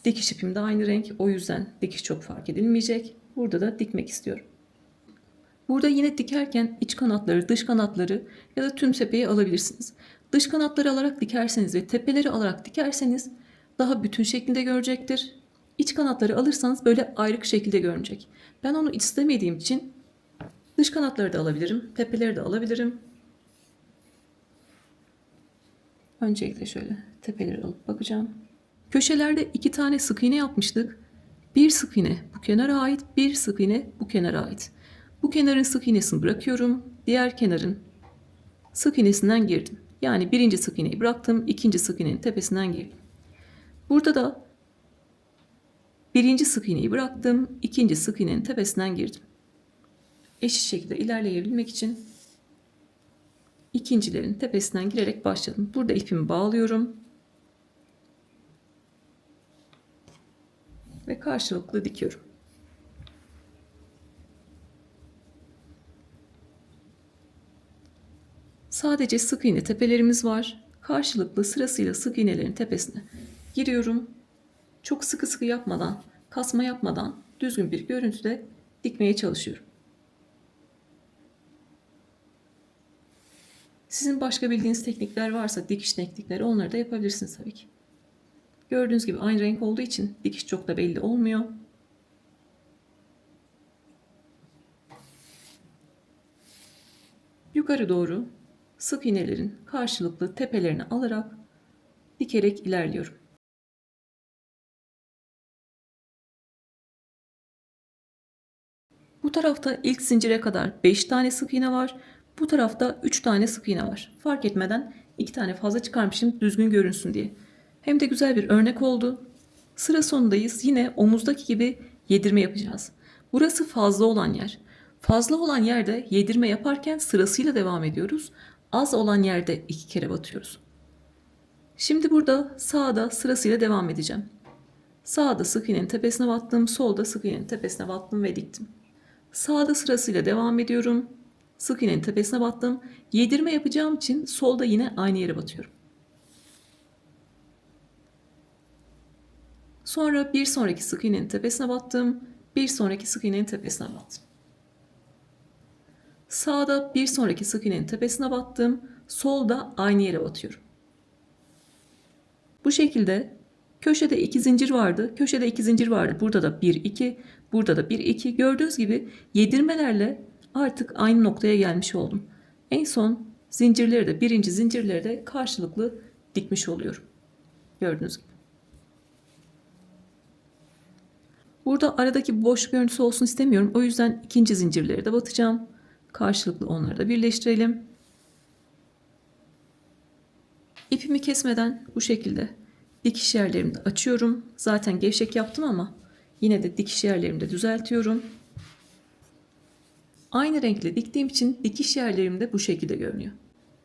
Dikiş ipim de aynı renk. O yüzden dikiş çok fark edilmeyecek. Burada da dikmek istiyorum. Burada yine dikerken iç kanatları, dış kanatları ya da tüm tepeyi alabilirsiniz. Dış kanatları alarak dikerseniz ve tepeleri alarak dikerseniz daha bütün şeklinde görecektir. İç kanatları alırsanız böyle ayrık şekilde görünecek. Ben onu istemediğim için dış kanatları da alabilirim, tepeleri de alabilirim. Öncelikle şöyle tepeleri alıp bakacağım. Köşelerde 2 tane sık iğne yapmıştık. Bir sık iğne bu kenara ait, bir sık iğne bu kenara ait. Bu kenarın sık iğnesini bırakıyorum. Diğer kenarın sık iğnesinden girdim. Yani birinci sık iğneyi bıraktım, ikinci sık iğnenin tepesinden girdim. Burada da birinci sık iğneyi bıraktım, ikinci sık iğnenin tepesinden girdim. Eşit şekilde ilerleyebilmek için ikincilerin tepesinden girerek başladım. Burada ipimi bağlıyorum. Ve karşılıklı dikiyorum. Sadece sık iğne tepelerimiz var. Karşılıklı sırasıyla sık iğnelerin tepesine giriyorum. Çok sıkı sıkı yapmadan, kasma yapmadan düzgün bir görüntüde dikmeye çalışıyorum. Sizin başka bildiğiniz teknikler varsa, dikiş teknikleri, onları da yapabilirsiniz tabii ki. Gördüğünüz gibi aynı renk olduğu için dikiş çok da belli olmuyor. Yukarı doğru sık iğnelerin karşılıklı tepelerini alarak dikerek ilerliyorum. Bu tarafta ilk zincire kadar 5 tane sık iğne var. Bu tarafta 3 tane sık iğne var. Fark etmeden 2 tane fazla çıkarmışım düzgün görünsün diye. Hem de güzel bir örnek oldu. Sıra sonundayız. Yine omuzdaki gibi yedirme yapacağız. Burası fazla olan yer. Fazla olan yerde yedirme yaparken sırasıyla devam ediyoruz. Az olan yerde 2 kere batıyoruz. Şimdi burada sağda sırasıyla devam edeceğim. Sağda sık iğnenin tepesine battım, solda sık iğnenin tepesine battım ve diktim. Sağda sırasıyla devam ediyorum. Sık iğnenin tepesine battım. Yedirme yapacağım için solda yine aynı yere batıyorum. Sonra bir sonraki sık iğnenin tepesine battım. Bir sonraki sık iğnenin tepesine battım. Sağda bir sonraki sık iğnenin tepesine battım. Solda aynı yere batıyorum. Bu şekilde köşede 2 zincir vardı. Köşede 2 zincir vardı. Burada da 1 2, burada da 1 2. Gördüğünüz gibi yedirmelerle artık aynı noktaya gelmiş oldum. En son zincirleri de birinci zincirleri de karşılıklı dikmiş oluyorum. Gördüğünüz gibi. Burada aradaki boş görüntüsü olsun istemiyorum. O yüzden ikinci zincirleri de batacağım. Karşılıklı onları da birleştirelim. İpimi kesmeden bu şekilde dikiş yerlerimi de açıyorum. Zaten gevşek yaptım ama yine de dikiş yerlerimi de düzeltiyorum. Aynı renkle diktiğim için dikiş yerlerim de bu şekilde görünüyor.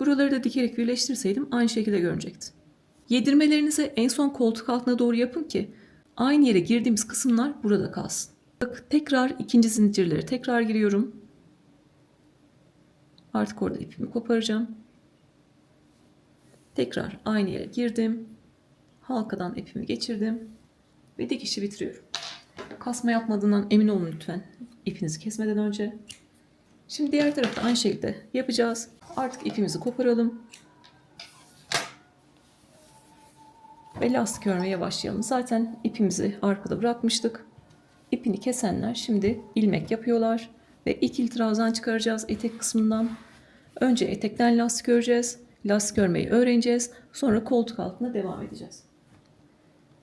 Buraları da dikerek birleştirseydim aynı şekilde görünecekti. Yedirmelerinizi en son koltuk altına doğru yapın ki aynı yere girdiğimiz kısımlar burada kalsın. Bak, tekrar ikinci zincirleri tekrar giriyorum. Artık orada ipimi koparacağım. Tekrar aynı yere girdim. Halkadan ipimi geçirdim ve dikişi bitiriyorum. Kasma yapmadığından emin olun lütfen ipinizi kesmeden önce. Şimdi diğer tarafta aynı şekilde yapacağız. Artık ipimizi koparalım. Ve lastik örmeye başlayalım. Zaten ipimizi arkada bırakmıştık. İpini kesenler şimdi ilmek yapıyorlar. Ve ikili trabzan çıkaracağız etek kısmından. Önce etekten lastik öreceğiz. Lastik örmeyi öğreneceğiz. Sonra koltuk altına devam edeceğiz.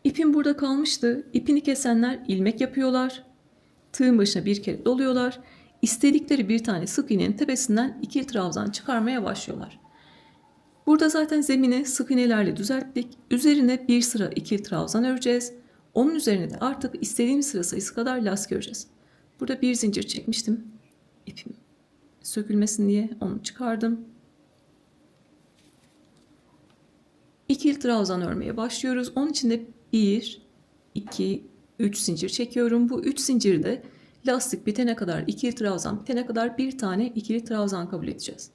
İpim burada kalmıştı. İpini kesenler ilmek yapıyorlar. Tığın başına bir kere doluyorlar. İstedikleri bir tane sık iğnenin tepesinden ikili trabzan çıkarmaya başlıyorlar. Burada zaten zemini sık iğnelerle düzelttik. Üzerine bir sıra ikili trabzan öreceğiz. Onun üzerine de artık istediğimiz sıra sayısı kadar lastik öreceğiz. Burada bir zincir çekmiştim. İpim sökülmesin diye onu çıkardım. İkili trabzan örmeye başlıyoruz. Onun için de 1, 2, 3 zincir çekiyorum. Bu 3 zincirde lastik bitene kadar, ikili trabzan bitene kadar bir tane ikili trabzan kabul edeceğiz.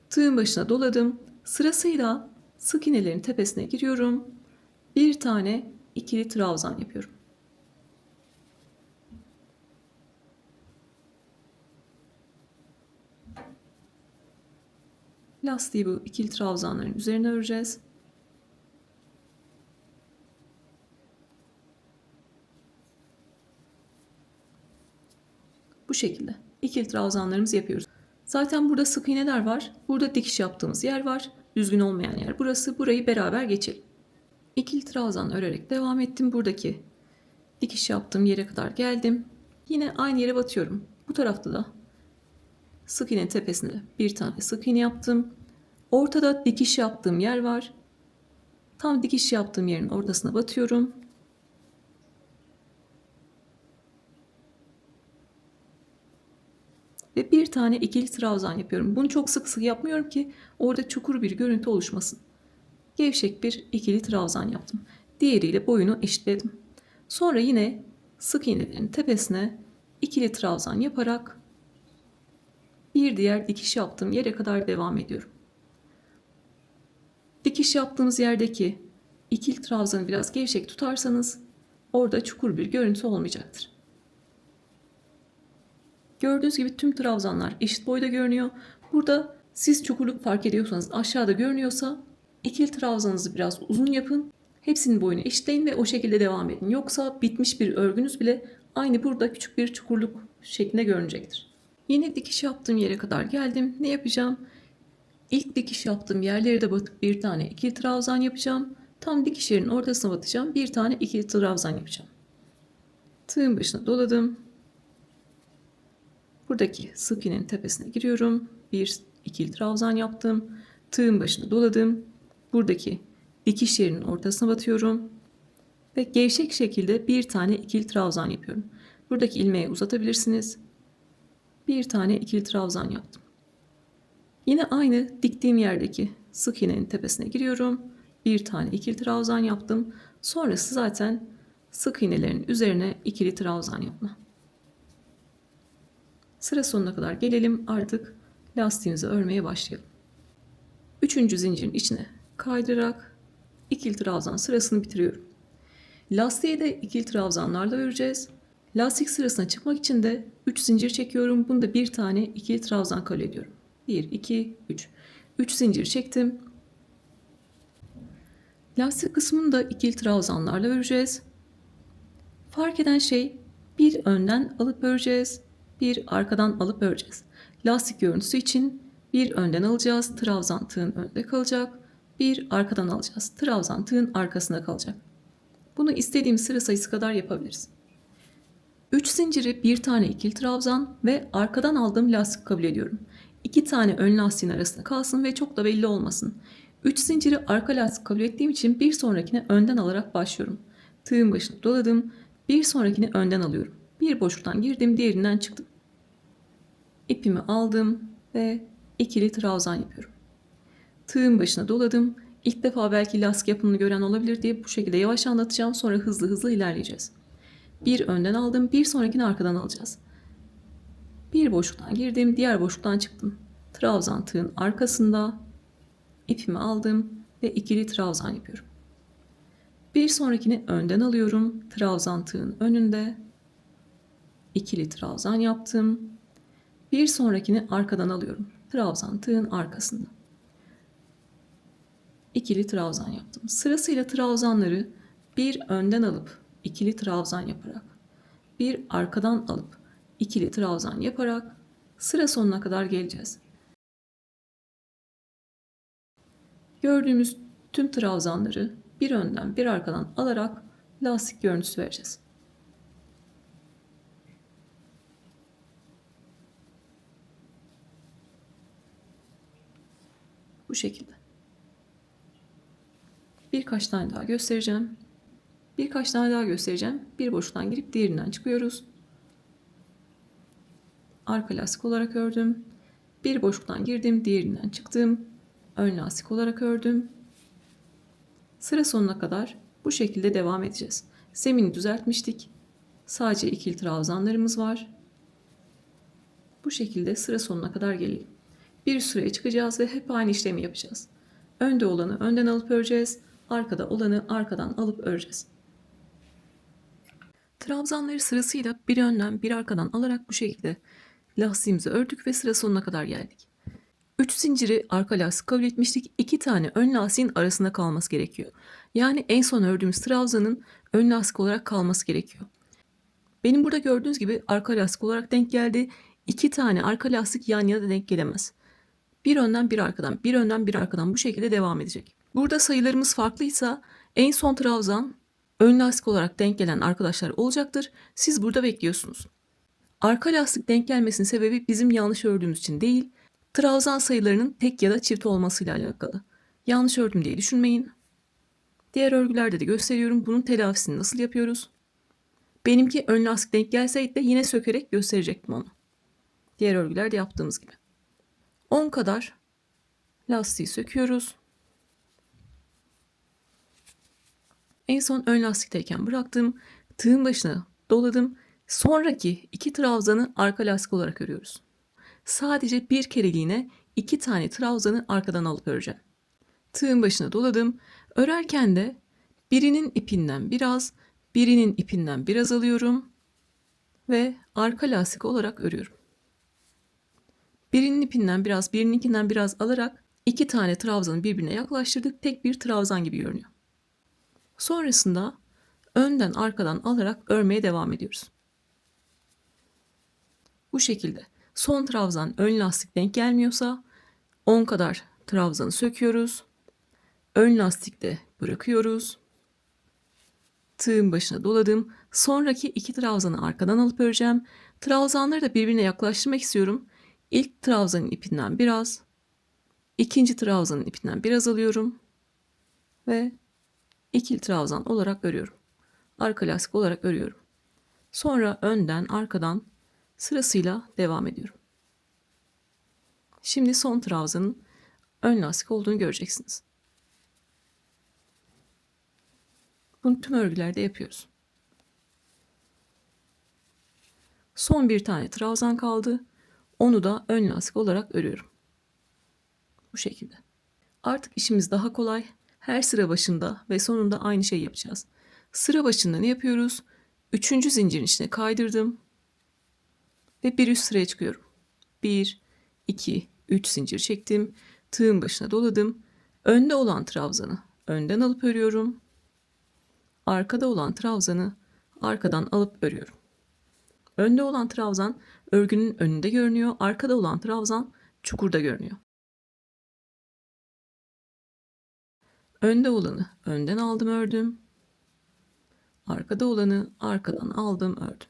Tığın başına doladım. Sırasıyla sık iğnelerin tepesine giriyorum. Bir tane ikili trabzan yapıyorum. Lastiği bu ikili trabzanların üzerine öreceğiz. Bu şekilde ikili trabzanlarımızı yapıyoruz. Zaten burada sık iğneler var. Burada dikiş yaptığımız yer var. Düzgün olmayan yer burası. Burayı beraber geçelim. İkili trabzan örerek devam ettim. Buradaki dikiş yaptığım yere kadar geldim. Yine aynı yere batıyorum. Bu tarafta da sık iğnenin tepesine bir tane sık iğne yaptım. Ortada dikiş yaptığım yer var. Tam dikiş yaptığım yerin ortasına batıyorum. Ve bir tane ikili trabzan yapıyorum. Bunu çok sık sık yapmıyorum ki orada çukur bir görüntü oluşmasın. Gevşek bir ikili trabzan yaptım. Diğeriyle boyunu eşitledim. Sonra yine sık iğnelerin tepesine ikili trabzan yaparak bir diğer dikiş yaptığım yere kadar devam ediyorum. Dikiş yaptığımız yerdeki ikili trabzanı biraz gevşek tutarsanız orada çukur bir görüntü olmayacaktır. Gördüğünüz gibi tüm trabzanlar eşit boyda görünüyor. Burada siz çukurluk fark ediyorsanız, aşağıda görünüyorsa ikili trabzanınızı biraz uzun yapın. Hepsinin boyunu eşitleyin ve o şekilde devam edin. Yoksa bitmiş bir örgünüz bile aynı burada küçük bir çukurluk şeklinde görünecektir. Yine dikiş yaptığım yere kadar geldim. Ne yapacağım? İlk dikiş yaptığım yerlere de batıp bir tane ikili trabzan yapacağım. Tam dikiş yerinin ortasına batacağım. Bir tane ikili trabzan yapacağım. Tığın başına doladım. Buradaki sık iğnenin tepesine giriyorum. Bir ikili trabzan yaptım. Tığın başına doladım. Buradaki dikiş yerinin ortasına batıyorum. Ve gevşek şekilde bir tane ikili trabzan yapıyorum. Buradaki ilmeği uzatabilirsiniz. Bir tane ikili trabzan yaptım. Yine aynı diktiğim yerdeki sık iğnenin tepesine giriyorum. Bir tane ikili trabzan yaptım. Sonrası zaten sık iğnelerin üzerine ikili trabzan yapma. Sıra sonuna kadar gelelim, artık lastiğimizi örmeye başlayalım. Üçüncü zincirin içine kaydırarak ikili trabzan sırasını bitiriyorum. Lastiği de ikili trabzanlarla öreceğiz. Lastik sırasına çıkmak için de 3 zincir çekiyorum. Bunda bir tane ikili trabzan kabul ediyorum. 1, 2, 3. 3 zincir çektim. Lastik kısmını da ikili trabzanlarla öreceğiz. Fark eden şey, bir önden alıp öreceğiz, bir arkadan alıp öreceğiz. Lastik görüntüsü için bir önden alacağız, trabzan tığın önde kalacak. Bir arkadan alacağız, trabzan tığın arkasında kalacak. Bunu istediğim sıra sayısı kadar yapabiliriz. 3 zinciri bir tane ikili trabzan ve arkadan aldığım lastik kabul ediyorum. 2 tane ön lastiğin arasında kalsın ve çok da belli olmasın. 3 zinciri arka lastik kabul ettiğim için bir sonrakine önden alarak başlıyorum. Tığın başını doladım. Bir sonrakini önden alıyorum. Bir boşluktan girdim, diğerinden çıktım. İpimi aldım ve ikili trabzan yapıyorum. Tığın başına doladım. İlk defa belki lastik yapımını gören olabilir diye bu şekilde yavaş anlatacağım. Sonra hızlı hızlı ilerleyeceğiz. Bir önden aldım, bir sonrakini arkadan alacağız. Bir boşluktan girdim, diğer boşluktan çıktım. Trabzan tığın arkasında ipimi aldım ve ikili trabzan yapıyorum. Bir sonrakini önden alıyorum. Trabzan tığın önünde ikili trabzan yaptım. Bir sonrakini arkadan alıyorum. Trabzan tığın arkasında. İkili trabzan yaptım. Sırasıyla trabzanları bir önden alıp ikili trabzan yaparak, bir arkadan alıp ikili trabzan yaparak sıra sonuna kadar geleceğiz. Gördüğümüz tüm trabzanları bir önden bir arkadan alarak lastik görüntüsü vereceğiz. Bu şekilde. Birkaç tane daha göstereceğim. Birkaç tane daha göstereceğim. Bir boşluktan girip diğerinden çıkıyoruz. Arka lastik olarak ördüm. Bir boşluktan girdim, diğerinden çıktım. Ön lastik olarak ördüm. Sıra sonuna kadar bu şekilde devam edeceğiz. Zemini düzeltmiştik. Sadece ikili trabzanlarımız var. Bu şekilde sıra sonuna kadar gelelim. Bir süreye çıkacağız ve hep aynı işlemi yapacağız. Önde olanı önden alıp öreceğiz. Arkada olanı arkadan alıp öreceğiz. Trabzanları sırasıyla bir önden bir arkadan alarak bu şekilde lastiğimizi ördük ve sıra sonuna kadar geldik. 3 zinciri arka lastik kabul etmiştik. 2 tane ön lastiğin arasında kalması gerekiyor. Yani en son ördüğümüz trabzanın ön lastik olarak kalması gerekiyor. Benim burada gördüğünüz gibi arka lastik olarak denk geldi. 2 tane arka lastik yan yana denk gelemez. Bir önden bir arkadan, bir önden bir arkadan bu şekilde devam edecek. Burada sayılarımız farklıysa en son trabzan ön lastik olarak denk gelen arkadaşlar olacaktır. Siz burada bekliyorsunuz. Arka lastik denk gelmesinin sebebi bizim yanlış ördüğümüz için değil, trabzan sayılarının tek ya da çift olmasıyla alakalı. Yanlış ördüm diye düşünmeyin. Diğer örgülerde de gösteriyorum bunun telafisini nasıl yapıyoruz. Benimki ön lastik denk gelseydi de yine sökerek gösterecektim onu. Diğer örgülerde yaptığımız gibi. 10 kadar lastiği söküyoruz. En son ön lastikteyken bıraktım. Tığın başına doladım. Sonraki 2 trabzanı arka lastik olarak örüyoruz. Sadece bir kereliğine 2 tane trabzanı arkadan alıp öreceğim. Tığın başına doladım. Örerken de birinin ipinden biraz, birinin ipinden biraz alıyorum ve arka lastik olarak örüyorum. Birinin ipinden biraz, birininkinden biraz alarak 2 tane trabzanı birbirine yaklaştırdık. Tek bir trabzan gibi görünüyor. Sonrasında önden arkadan alarak örmeye devam ediyoruz. Bu şekilde son trabzan ön lastik denk gelmiyorsa 10 kadar trabzanı söküyoruz. Ön lastikte bırakıyoruz. Tığın başına doladım. Sonraki 2 trabzanı arkadan alıp öreceğim. Trabzanları da birbirine yaklaştırmak istiyorum. İlk trabzanın ipinden biraz, ikinci trabzanın ipinden biraz alıyorum ve ikili trabzan olarak örüyorum. Arka lastik olarak örüyorum. Sonra önden arkadan Sırasıyla devam ediyorum. Şimdi son trabzanın ön lastik olduğunu göreceksiniz. Bunu tüm örgülerde yapıyoruz. Son bir tane trabzan kaldı. Onu da ön lastik olarak örüyorum. Bu şekilde. Artık işimiz daha kolay. Her sıra başında ve sonunda aynı şeyi yapacağız. Sıra başında ne yapıyoruz? Üçüncü zincirin içine kaydırdım ve bir üst sıraya çıkıyorum. 1, 2, 3 zincir çektim. Tığın başına doladım. Önde olan trabzanı önden alıp örüyorum. Arkada olan trabzanı arkadan alıp örüyorum. Önde olan trabzan örgünün önünde görünüyor. Arkada olan trabzan çukurda görünüyor. Önde olanı önden aldım, ördüm. Arkada olanı arkadan aldım, ördüm.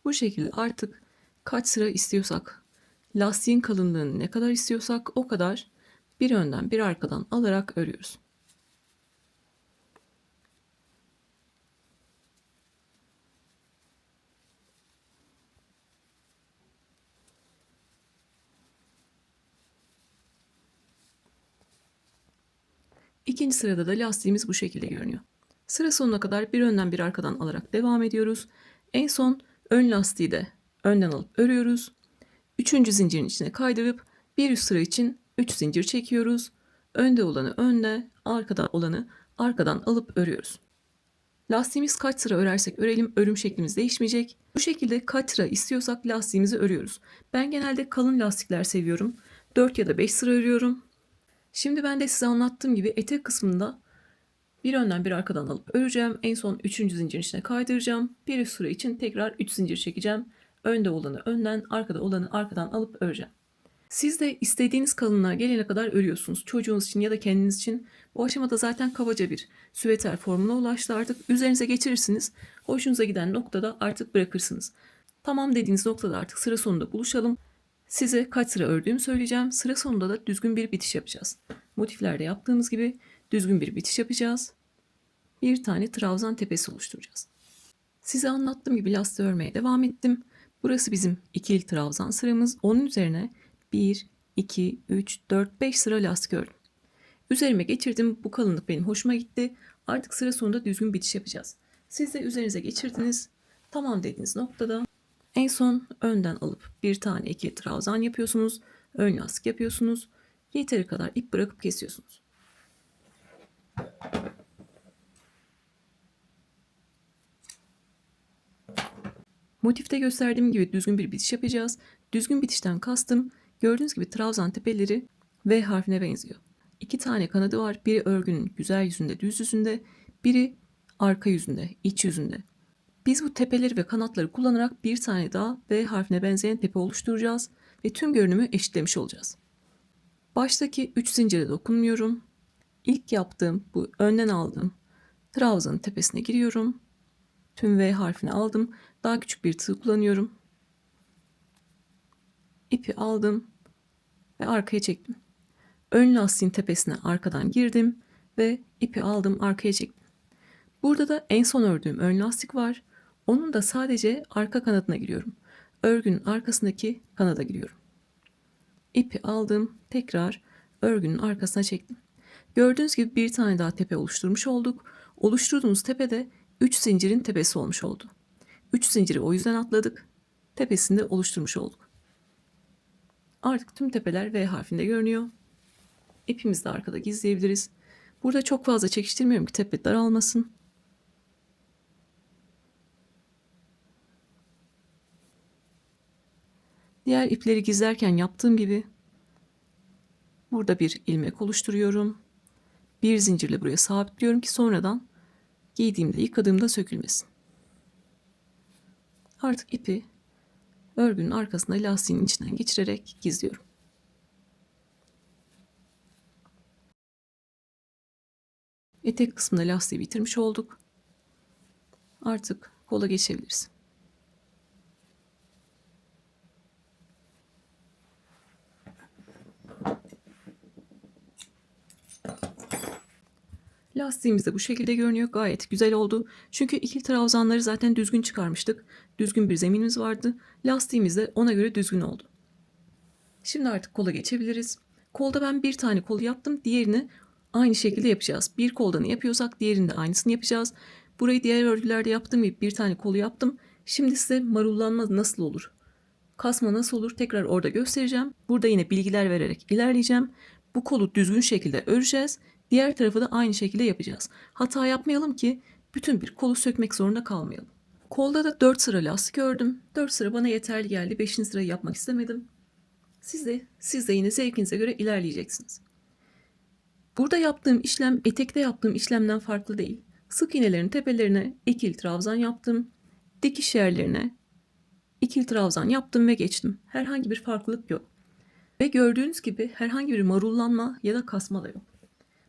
Bu şekilde artık kaç sıra istiyorsak, lastiğin kalınlığını ne kadar istiyorsak o kadar bir önden bir arkadan alarak örüyoruz. İkinci sırada da lastiğimiz bu şekilde görünüyor. Sıra sonuna kadar bir önden bir arkadan alarak devam ediyoruz. En son ön lastiği de önden alıp örüyoruz. Üçüncü zincirin içine kaydırıp bir üst sıra için 3 zincir çekiyoruz. Önde olanı önde, arkada olanı arkadan alıp örüyoruz. Lastiğimiz kaç sıra örersek örelim örüm şeklimiz değişmeyecek. Bu şekilde kaç sıra istiyorsak lastiğimizi örüyoruz. Ben genelde kalın lastikler seviyorum. 4 ya da 5 sıra örüyorum. Şimdi ben de size anlattığım gibi etek kısmında bir önden bir arkadan alıp öreceğim. En son 3. zincirin içine kaydıracağım. Bir üst sıra için tekrar 3 zincir çekeceğim. Önde olanı önden, arkada olanı arkadan alıp öreceğim. Siz de istediğiniz kalınlığa gelene kadar örüyorsunuz. Çocuğunuz için ya da kendiniz için. Bu aşamada zaten kabaca bir süveter formuna ulaştı artık. Üzerinize geçirirsiniz. Hoşunuza giden noktada artık bırakırsınız. Tamam dediğiniz noktada artık sıra sonunda buluşalım. Size kaç sıra ördüğümü söyleyeceğim. Sıra sonunda da düzgün bir bitiş yapacağız. Motiflerde yaptığımız gibi düzgün bir bitiş yapacağız. Bir tane trabzan tepesi oluşturacağız. Size anlattığım gibi lastiği örmeye devam ettim. Burası bizim ikili trabzan sıramız. Onun üzerine 1, 2, 3, 4, 5 sıra lastik ördüm. Üzerime geçirdim. Bu kalınlık benim hoşuma gitti. Artık sıra sonunda düzgün bitiş yapacağız. Siz de üzerinize geçirdiniz. Tamam dediğiniz noktada en son önden alıp bir tane ikili trabzan yapıyorsunuz. Ön lastik yapıyorsunuz. Yeteri kadar ip bırakıp kesiyorsunuz. Motifte gösterdiğim gibi düzgün bir bitiş yapacağız. Düzgün bitişten kastım gördüğünüz gibi trabzan tepeleri V harfine benziyor. 2 tane kanadı var. Biri örgünün güzel yüzünde, düz yüzünde, biri arka yüzünde, iç yüzünde. Biz bu tepeleri ve kanatları kullanarak bir tane daha V harfine benzeyen tepe oluşturacağız ve tüm görünümü eşitlemiş olacağız. Baştaki 3 zincire dokunmuyorum. İlk yaptığım bu önden aldığım trabzanın tepesine giriyorum. Tüm V harfini aldım. Daha küçük bir tığ kullanıyorum. İpi aldım ve arkaya çektim. Ön lastiğin tepesine arkadan girdim ve ipi aldım, arkaya çektim. Burada da en son ördüğüm ön lastik var. Onun da sadece arka kanadına giriyorum. Örgünün arkasındaki kanada giriyorum. İpi aldım, tekrar örgünün arkasına çektim. Gördüğünüz gibi bir tane daha tepe oluşturmuş olduk. Oluşturduğumuz tepe de 3 zincirin tepesi olmuş oldu. 3 zinciri o yüzden atladık. Tepesini de oluşturmuş olduk. Artık tüm tepeler V harfinde görünüyor. İpimizi de arkada gizleyebiliriz. Burada çok fazla çekiştirmiyorum ki tepe daralmasın. Diğer ipleri gizlerken yaptığım gibi burada bir ilmek oluşturuyorum. Bir zincirle buraya sabitliyorum ki sonradan giydiğimde, yıkadığımda sökülmesin. Artık ipi örgünün arkasına lastiğin içinden geçirerek gizliyorum. Etek kısmında lastiği bitirmiş olduk. Artık kola geçebiliriz. Lastiğimiz de bu şekilde görünüyor. Gayet güzel oldu. Çünkü ikili trabzanları zaten düzgün çıkarmıştık. Düzgün bir zeminimiz vardı. Lastiğimiz de ona göre düzgün oldu. Şimdi artık kola geçebiliriz. Kolda ben bir tane kol yaptım. Diğerini aynı şekilde yapacağız. Bir kolda ne yapıyorsak diğerinde aynısını yapacağız. Burayı diğer örgülerde yaptığım gibi bir tane kolu yaptım. Şimdi size marullanma nasıl olur? Kasma nasıl olur? Tekrar orada göstereceğim. Burada yine bilgiler vererek ilerleyeceğim. Bu kolu düzgün şekilde öreceğiz. Diğer tarafı da aynı şekilde yapacağız. Hata yapmayalım ki bütün bir kolu sökmek zorunda kalmayalım. Kolda da 4 sıra lastik ördüm. 4 sıra bana yeterli geldi. 5. sırayı yapmak istemedim. Siz de yine zevkinize göre ilerleyeceksiniz. Burada yaptığım işlem etekte yaptığım işlemden farklı değil. Sık iğnelerin tepelerine ikili trabzan yaptım. Dikiş yerlerine ikili trabzan yaptım ve geçtim. Herhangi bir farklılık yok. Ve gördüğünüz gibi herhangi bir marullanma ya da kasma da yok.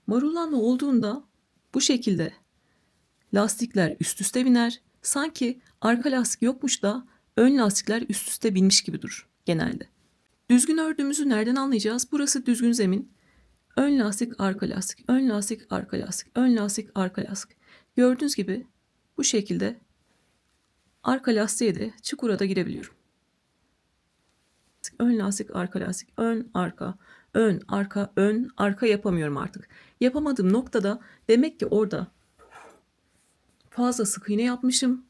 Marullanma olduğunda bu şekilde lastikler üst üste biner. Sanki arka lastik yokmuş da ön lastikler üst üste binmiş gibi durur genelde. Düzgün ördüğümüzü nereden anlayacağız? Burası düzgün zemin. Ön lastik, arka lastik, ön lastik, arka lastik, ön lastik, arka lastik. Gördüğünüz gibi bu şekilde arka lastiğe de çukura da girebiliyorum. Ön lastik, arka lastik, ön, arka, ön, arka, ön, arka yapamıyorum artık. Yapamadığım noktada demek ki orada fazla sık iğne yapmışım.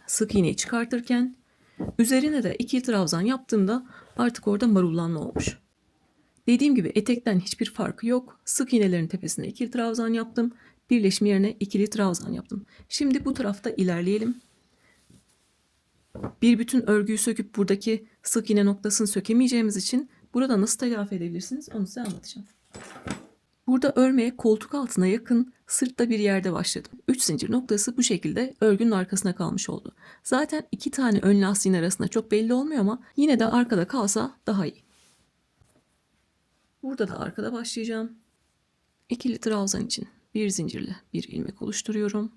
Sık iğneyi çıkartırken üzerine de ikili trabzan yaptığımda artık orada marullanma olmuş. Dediğim gibi etekten hiçbir farkı yok. Sık iğnelerin tepesine ikili trabzan yaptım. Birleşim yerine ikili trabzan yaptım. Şimdi bu tarafta ilerleyelim. Bir bütün örgüyü söküp buradaki sık iğne noktasını sökemeyeceğimiz için burada nasıl telafi edebilirsiniz onu size anlatacağım. Burada örmeye koltuk altına yakın sırtta bir yerde başladım. 3 zincir noktası bu şekilde örgünün arkasına kalmış oldu. Zaten 2 tane ön lastiğin arasında çok belli olmuyor ama yine de arkada kalsa daha iyi. Burada da arkada başlayacağım. İkili trabzan için bir zincirle bir ilmek oluşturuyorum.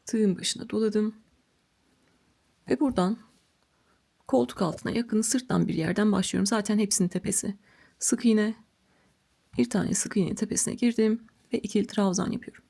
Tığın başına doladım. Ve buradan koltuk altına yakın sırttan bir yerden başlıyorum. Zaten hepsinin tepesi sık iğne. Bir tane sık iğnenin tepesine girdim ve ikili trabzan yapıyorum.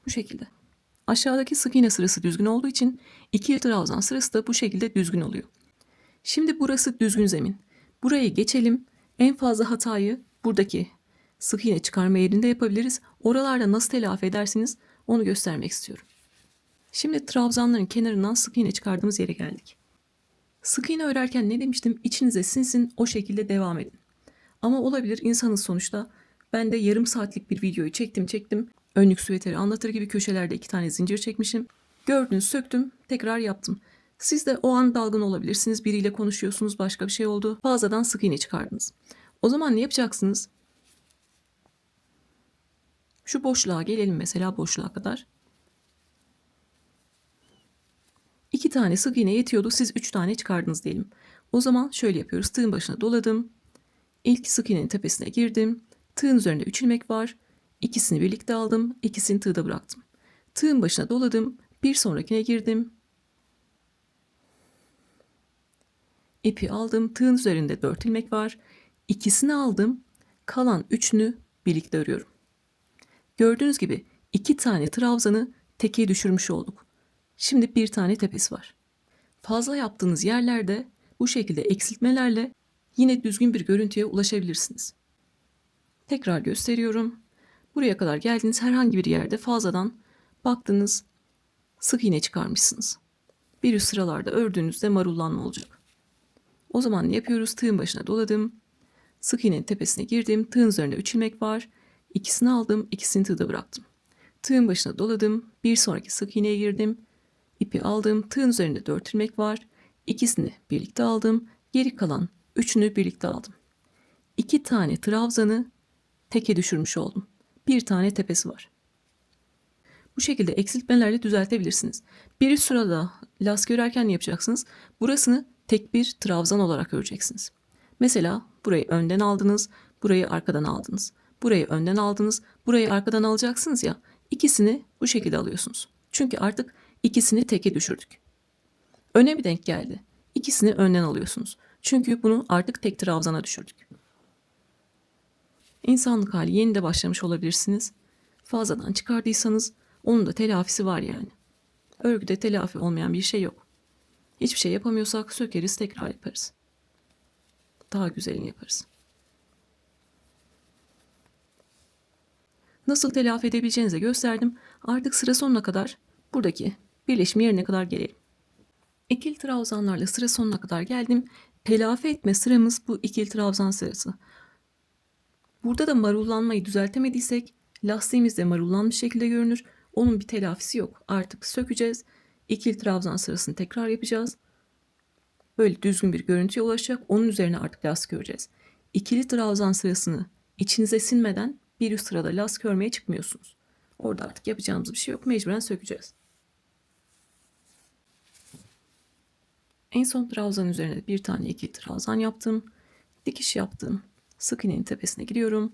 Bu şekilde. Aşağıdaki sık iğne sırası düzgün olduğu için ikili trabzan sırası da bu şekilde düzgün oluyor. Şimdi burası düzgün zemin. Burayı geçelim. En fazla hatayı buradaki sık iğne çıkarma yerinde yapabiliriz. Oralarda nasıl telafi edersiniz onu göstermek istiyorum. Şimdi trabzanların kenarından sık iğne çıkardığımız yere geldik. Sık iğne örerken ne demiştim? İçinize sinsin, o şekilde devam edin. Ama olabilir, insanız sonuçta. Ben de yarım saatlik bir videoyu çektim. Önlük süveteri anlatır gibi köşelerde 2 tane zincir çekmişim. Gördünüz, söktüm, tekrar yaptım. Siz de o an dalgın olabilirsiniz. Biriyle konuşuyorsunuz, başka bir şey oldu. Fazladan sık iğne çıkardınız. O zaman ne yapacaksınız? Şu boşluğa gelelim, mesela boşluğa kadar. 2 tane sık iğne yetiyordu. Siz 3 tane çıkardınız diyelim. O zaman şöyle yapıyoruz. Tığın başına doladım. İlk sık iğnenin tepesine girdim. Tığın üzerinde 3 ilmek var. İkisini birlikte aldım. İkisini tığda bıraktım. Tığın başına doladım. Bir sonrakine girdim. İpi aldım. Tığın üzerinde 4 ilmek var. İkisini aldım. Kalan 3'ünü birlikte örüyorum. Gördüğünüz gibi 2 tane trabzanı tekeye düşürmüş olduk. Şimdi bir tane tepesi var. Fazla yaptığınız yerlerde bu şekilde eksiltmelerle yine düzgün bir görüntüye ulaşabilirsiniz. Tekrar gösteriyorum. Buraya kadar geldiğiniz herhangi bir yerde fazladan baktınız sık iğne çıkarmışsınız. Bir üst sıralarda ördüğünüzde marullanma olacak. O zaman ne yapıyoruz? Tığın başına doladım. Sık iğnenin tepesine girdim. Tığın üzerinde 3 ilmek var. İkisini aldım. İkisini tığda bıraktım. Tığın başına doladım. Bir sonraki sık iğneye girdim. İpi aldım. Tığın üzerinde 4 ilmek var. İkisini birlikte aldım. Geri kalan 3'ünü birlikte aldım. 2 tane trabzanı teke düşürmüş oldum. Bir tane tepesi var. Bu şekilde eksiltmelerle düzeltebilirsiniz. Bir sırada lastik örerken ne yapacaksınız? Burasını tek bir trabzan olarak öreceksiniz. Mesela burayı önden aldınız, burayı arkadan aldınız. Burayı önden aldınız, burayı arkadan alacaksınız ya. İkisini bu şekilde alıyorsunuz. Çünkü artık ikisini teke düşürdük. Öne bir denk geldi. İkisini önden alıyorsunuz. Çünkü bunu artık tek trabzana düşürdük. İnsanlık hali yeni de başlamış olabilirsiniz. Fazladan çıkardıysanız onun da telafisi var yani. Örgüde telafi olmayan bir şey yok. Hiçbir şey yapamıyorsak sökeriz, tekrar yaparız. Daha güzelini yaparız. Nasıl telafi edebileceğinizi gösterdim. Artık sıra sonuna kadar buradaki birleşim yerine kadar gelelim. İkili trabzanlarla sıra sonuna kadar geldim. Telafi etme sıramız bu ikili trabzan sırası. Burada da marullanmayı düzeltemediysek lastiğimiz de marullanmış şekilde görünür. Onun bir telafisi yok. Artık sökeceğiz. İkili trabzan sırasını tekrar yapacağız. Böyle düzgün bir görüntüye ulaşacak. Onun üzerine artık lastik öreceğiz. İkili trabzan sırasını içinize sinmeden bir üst sırada lastik örmeye çıkmıyorsunuz. Orada artık yapacağımız bir şey yok. Mecburen sökeceğiz. En son trabzan üzerine bir tane ikili trabzan yaptım. Dikiş yaptım. Sık iğnenin tepesine giriyorum.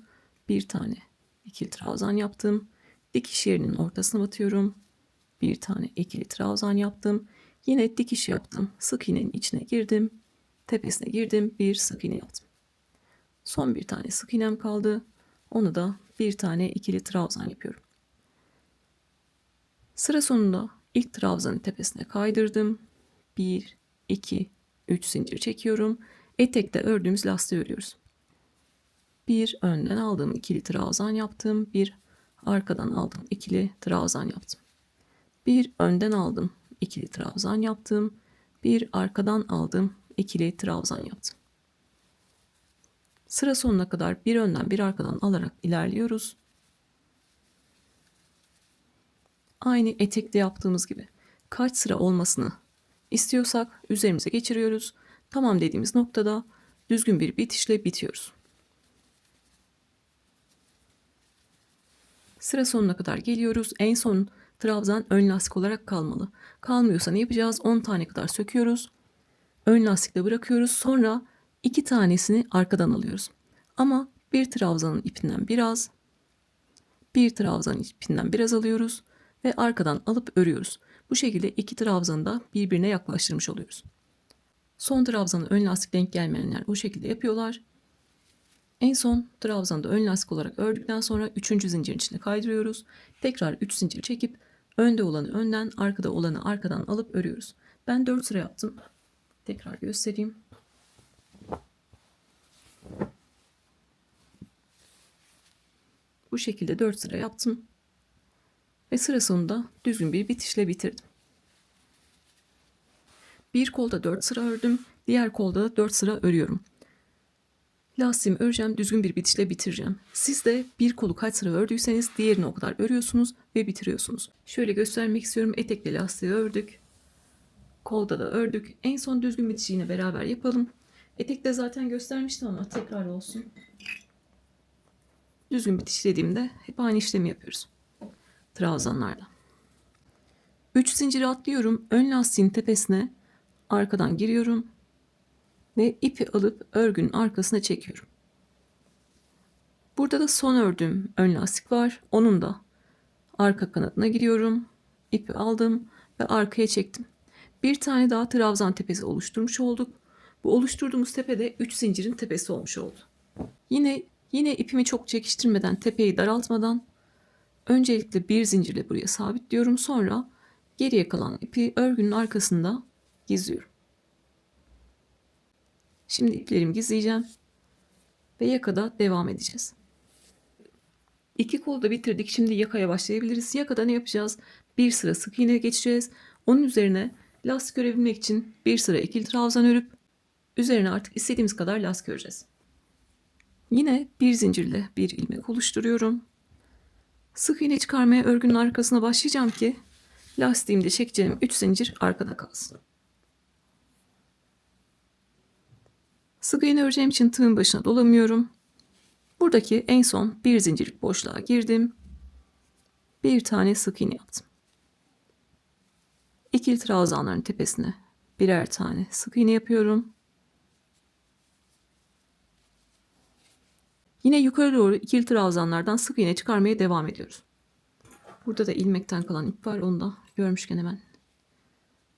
Bir tane ikili trabzan yaptım. Dikiş yerinin ortasına batıyorum. Bir tane ikili trabzan yaptım. Yine dikiş yaptım. Sık iğnenin içine girdim. Tepesine girdim. Bir sık iğne yaptım. Son bir tane sık iğnem kaldı. Onu da bir tane ikili trabzan yapıyorum. Sıra sonunda ilk trabzanın tepesine kaydırdım. 1, 2, 3 zincir çekiyorum. Etekte ördüğümüz lastiği örüyoruz. Bir önden aldığım ikili trabzan yaptım. Bir arkadan aldığım ikili trabzan yaptım. Bir önden aldım ikili trabzan yaptım. Bir arkadan aldım ikili trabzan yaptım. Sıra sonuna kadar bir önden bir arkadan alarak ilerliyoruz. Aynı etekte yaptığımız gibi kaç sıra olmasını istiyorsak üzerimize geçiriyoruz. Tamam dediğimiz noktada düzgün bir bitişle bitiyoruz. Sıra sonuna kadar geliyoruz. En son trabzan ön lastik olarak kalmalı. Kalmıyorsa ne yapacağız? 10 tane kadar söküyoruz. Ön lastikle bırakıyoruz. Sonra 2 tanesini arkadan alıyoruz. Ama bir trabzanın ipinden biraz, bir trabzanın ipinden biraz alıyoruz ve arkadan alıp örüyoruz. Bu şekilde iki trabzanı da birbirine yaklaştırmış oluyoruz. Son trabzanı ön lastik denk gelmeyenler bu şekilde yapıyorlar. En son trabzanı da ön lastik olarak ördükten sonra 3. zincirin içine kaydırıyoruz. Tekrar 3 zincir çekip önde olanı önden, arkada olanı arkadan alıp örüyoruz. Ben 4 sıra yaptım. Tekrar göstereyim. Bu şekilde 4 sıra yaptım. Ve sıra sonunda düzgün bir bitişle bitirdim. Bir kolda 4 sıra ördüm. Diğer kolda da 4 sıra örüyorum. Lastiğimi öreceğim, düzgün bir bitişle bitireceğim. Siz de bir kolu kaç sıra ördüyseniz diğerini o kadar örüyorsunuz ve bitiriyorsunuz. Şöyle göstermek istiyorum. Etekle lastiği ördük. Kolda da ördük. En son düzgün bitişi yine beraber yapalım. Etekte zaten göstermiştim ama tekrar olsun. Düzgün bitiş dediğimde hep aynı işlemi yapıyoruz. Trabzanlarda. 3 zinciri atlıyorum. Ön lastiğin tepesine arkadan giriyorum. Ve ipi alıp örgünün arkasına çekiyorum. Burada da son ördüğüm ön lastik var. Onun da arka kanadına giriyorum. İpi aldım ve arkaya çektim. Bir tane daha trabzan tepesi oluşturmuş olduk. Bu oluşturduğumuz tepe de 3 zincirin tepesi olmuş oldu. Yine ipimi çok çekiştirmeden, tepeyi daraltmadan öncelikle bir zincirle buraya sabitliyorum. Sonra geriye kalan ipi örgünün arkasında gizliyorum. Şimdi iplerimi gizleyeceğim ve yakada devam edeceğiz. İki kolu da bitirdik. Şimdi yakaya başlayabiliriz. Yakada ne yapacağız? Bir sıra sık iğne geçeceğiz. Onun üzerine lastik örebilmek için bir sıra ikili trabzan örüp üzerine artık istediğimiz kadar lastik öreceğiz. Yine bir zincirle bir ilmek oluşturuyorum. Sık iğne çıkarmaya örgünün arkasına başlayacağım ki lastiğimde çekeceğim 3 zincir arkada kalsın. Sık iğne öreceğim için tığın başına dolamıyorum. Buradaki en son bir zincirlik boşluğa girdim. Bir tane sık iğne yaptım. İkili trabzanların tepesine birer tane sık iğne yapıyorum. Yine yukarı doğru ikili trabzanlardan sık iğne çıkarmaya devam ediyoruz. Burada da ilmekten kalan ip var. Onu da görmüşken hemen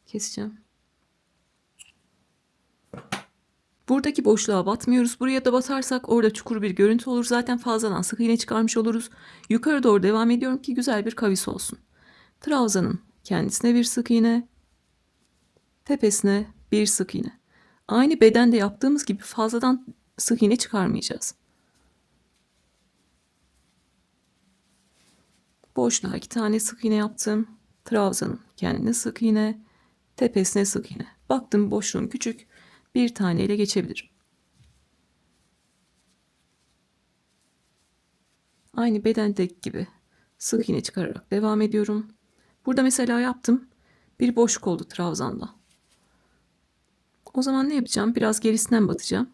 keseceğim. Buradaki boşluğa batmıyoruz. Buraya da batarsak orada çukur bir görüntü olur. Zaten fazladan sık iğne çıkarmış oluruz. Yukarı doğru devam ediyorum ki güzel bir kavis olsun. Trabzanın kendisine bir sık iğne, tepesine bir sık iğne. Aynı bedende yaptığımız gibi fazladan sık iğne çıkarmayacağız. Boşluğa 2 tane sık iğne yaptım. Trabzanın kendine sık iğne, tepesine sık iğne. Baktım boşluğum küçük. Bir tane ile geçebilirim. Aynı bedendeki gibi sık iğne çıkararak devam ediyorum. Burada mesela yaptım. Bir boşluk oldu trabzanda. O zaman ne yapacağım? Biraz gerisinden batacağım.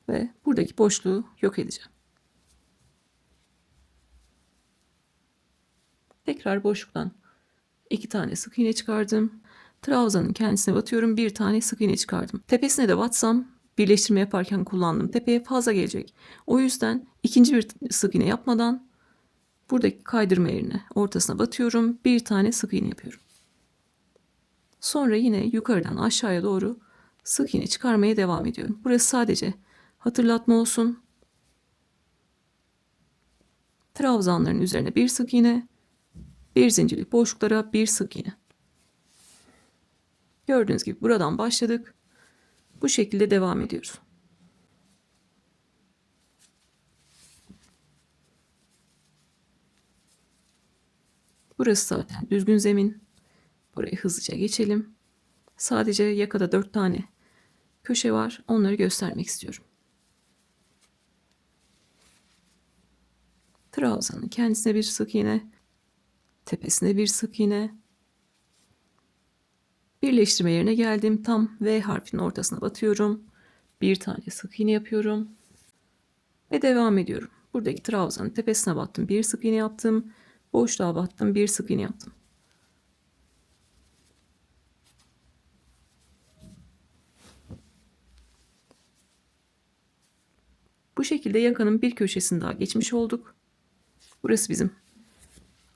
Ve buradaki boşluğu yok edeceğim. Tekrar boşluktan 2 tane sık iğne çıkardım. Trabzanın kendisine batıyorum. Bir tane sık iğne çıkardım. Tepesine de batsam birleştirme yaparken kullandığım tepeye fazla gelecek. O yüzden ikinci bir sık iğne yapmadan buradaki kaydırma yerine ortasına batıyorum. Bir tane sık iğne yapıyorum. Sonra yine yukarıdan aşağıya doğru sık iğne çıkarmaya devam ediyorum. Burası sadece hatırlatma olsun. Trabzanların üzerine bir sık iğne, bir zincirlik boşluklara bir sık iğne. Gördüğünüz gibi buradan başladık. Bu şekilde devam ediyoruz. Burası zaten düzgün zemin. Burayı hızlıca geçelim. Sadece yakada 4 tane köşe var. Onları göstermek istiyorum. Trabzanın kendisine bir sık iğne, tepesine bir sık iğne. Birleştirme yerine geldim. Tam V harfinin ortasına batıyorum. Bir tane sık iğne yapıyorum. Ve devam ediyorum. Buradaki trabzanın tepesine battım. Bir sık iğne yaptım. Boşluğa battım. Bir sık iğne yaptım. Bu şekilde yakanın bir köşesini daha geçmiş olduk. Burası bizim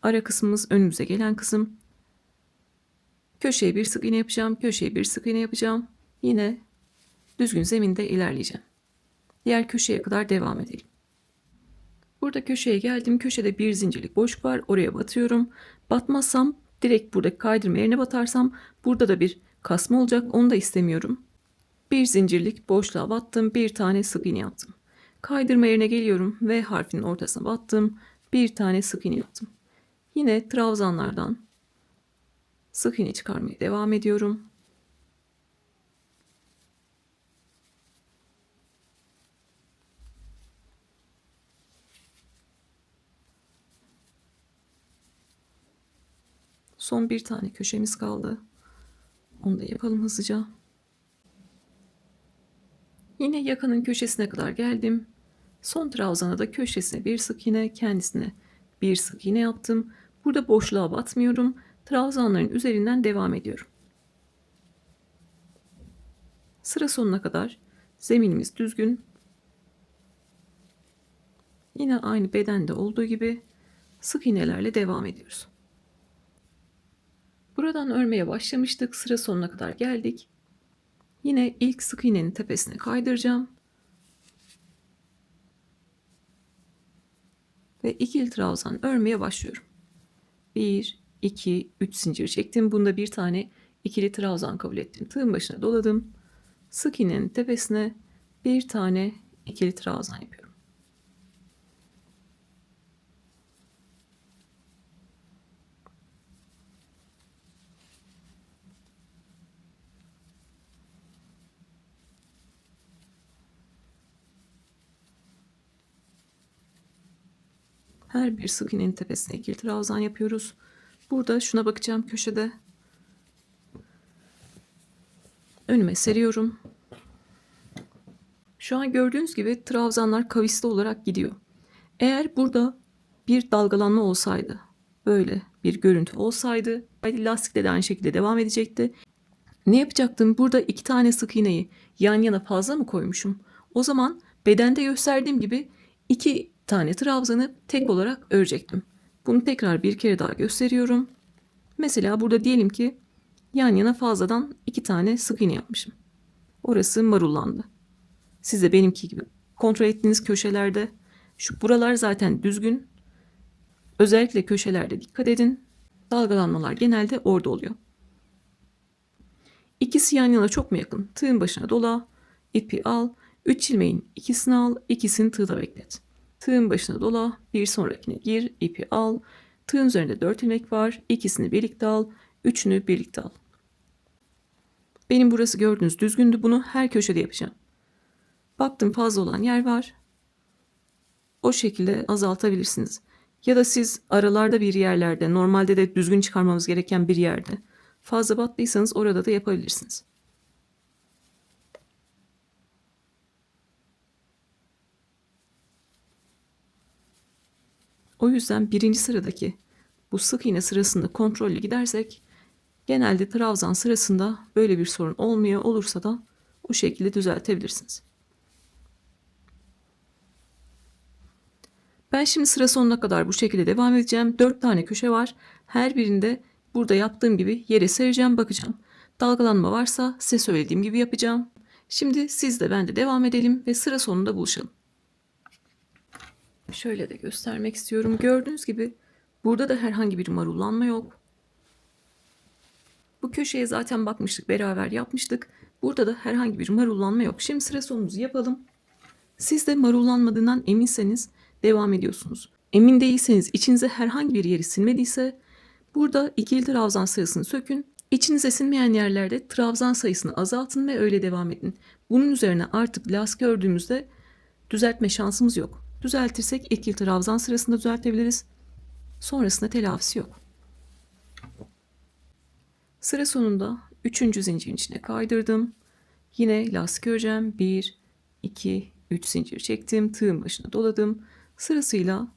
ara kısmımız, önümüze gelen kısım. Köşeye bir sık iğne yapacağım. Köşeye bir sık iğne yapacağım. Yine düzgün zeminde ilerleyeceğim. Diğer köşeye kadar devam edelim. Burada köşeye geldim. Köşede bir zincirlik boşluk var. Oraya batıyorum. Batmazsam direkt buradaki kaydırma yerine batarsam burada da bir kasma olacak. Onu da istemiyorum. Bir zincirlik boşluğa battım. Bir tane sık iğne yaptım. Kaydırma yerine geliyorum. V harfinin ortasına battım. Bir tane sık iğne yaptım. Yine trabzanlardan sık iğne çıkarmaya devam ediyorum. Son bir tane köşemiz kaldı. Onu da yapalım hızlıca. Yine yakanın köşesine kadar geldim. Son trabzana da köşesine bir sık iğne, kendisine bir sık iğne yaptım. Burada boşluğa batmıyorum. Trabzanların üzerinden devam ediyorum. Sıra sonuna kadar zeminimiz düzgün. Yine aynı bedende olduğu gibi sık iğnelerle devam ediyoruz. Buradan örmeye başlamıştık. Sıra sonuna kadar geldik. Yine ilk sık iğnenin tepesine kaydıracağım. Ve ikili trabzan örmeye başlıyorum. 1, 2, 3 zincir çektim. Bunda bir tane ikili trabzan kabul ettim. Tığın başına doladım. Sık iğnenin tepesine bir tane ikili trabzan yapıyorum. Her bir sık iğnenin tepesine ikili trabzan yapıyoruz. Burada şuna bakacağım köşede. Önüme seriyorum. Şu an gördüğünüz gibi trabzanlar kavisli olarak gidiyor. Eğer burada bir dalgalanma olsaydı, böyle bir görüntü olsaydı, lastikle de aynı şekilde devam edecekti. Ne yapacaktım? Burada 2 tane sık iğneyi yan yana fazla mı koymuşum? O zaman bedende gösterdiğim gibi 2 tane trabzanı tek olarak örecektim. Bunu tekrar bir kere daha gösteriyorum. Mesela burada diyelim ki yan yana fazladan 2 tane sık iğne yapmışım. Orası marullandı. Siz de benimki gibi kontrol ettiğiniz köşelerde şu buralar zaten düzgün. Özellikle köşelerde dikkat edin. Dalgalanmalar genelde orada oluyor. İkisi yan yana çok mu yakın? Tığın başına dola, ipi al, 3 ilmeğin ikisini al, ikisini tığda beklet. Tığın başına dola, bir sonrakine gir, ipi al. Tığın üzerinde 4 ilmek var, ikisini birlikte al, üçünü birlikte al. Benim burası gördüğünüz düzgündü, bunu her köşede yapacağım. Baktım fazla olan yer var. O şekilde azaltabilirsiniz. Ya da siz aralarda bir yerlerde, normalde de düzgün çıkarmamız gereken bir yerde fazla battıysanız orada da yapabilirsiniz. O yüzden birinci sıradaki bu sık iğne sırasında kontrollü gidersek genelde trabzan sırasında böyle bir sorun olmuyor. Olursa da o şekilde düzeltebilirsiniz. Ben şimdi sıra sonuna kadar bu şekilde devam edeceğim. 4 tane köşe var. Her birinde burada yaptığım gibi yere sereceğim, bakacağım. Dalgalanma varsa size söylediğim gibi yapacağım. Şimdi siz de ben de devam edelim ve sıra sonunda buluşalım. Şöyle de göstermek istiyorum. Gördüğünüz gibi burada da herhangi bir marullanma yok. Bu köşeye zaten bakmıştık, beraber yapmıştık. Burada da herhangi bir marullanma yok. Şimdi sıra sonumuzu yapalım. Siz de marullanmadığından eminseniz devam ediyorsunuz. Emin değilseniz, içinize herhangi bir yeri sinmediyse burada ikili trabzan sayısını sökün. İçinize sinmeyen yerlerde trabzan sayısını azaltın ve öyle devam edin. Bunun üzerine artık lastik ördüğümüzde düzeltme şansımız yok. Düzeltirsek ikili trabzan sırasında düzeltebiliriz. Sonrasında telafisi yok. Sıra sonunda 3. zincirin içine kaydırdım. Yine lastik öreceğim. 1, 2, 3 zincir çektim. Tığın başına doladım. Sırasıyla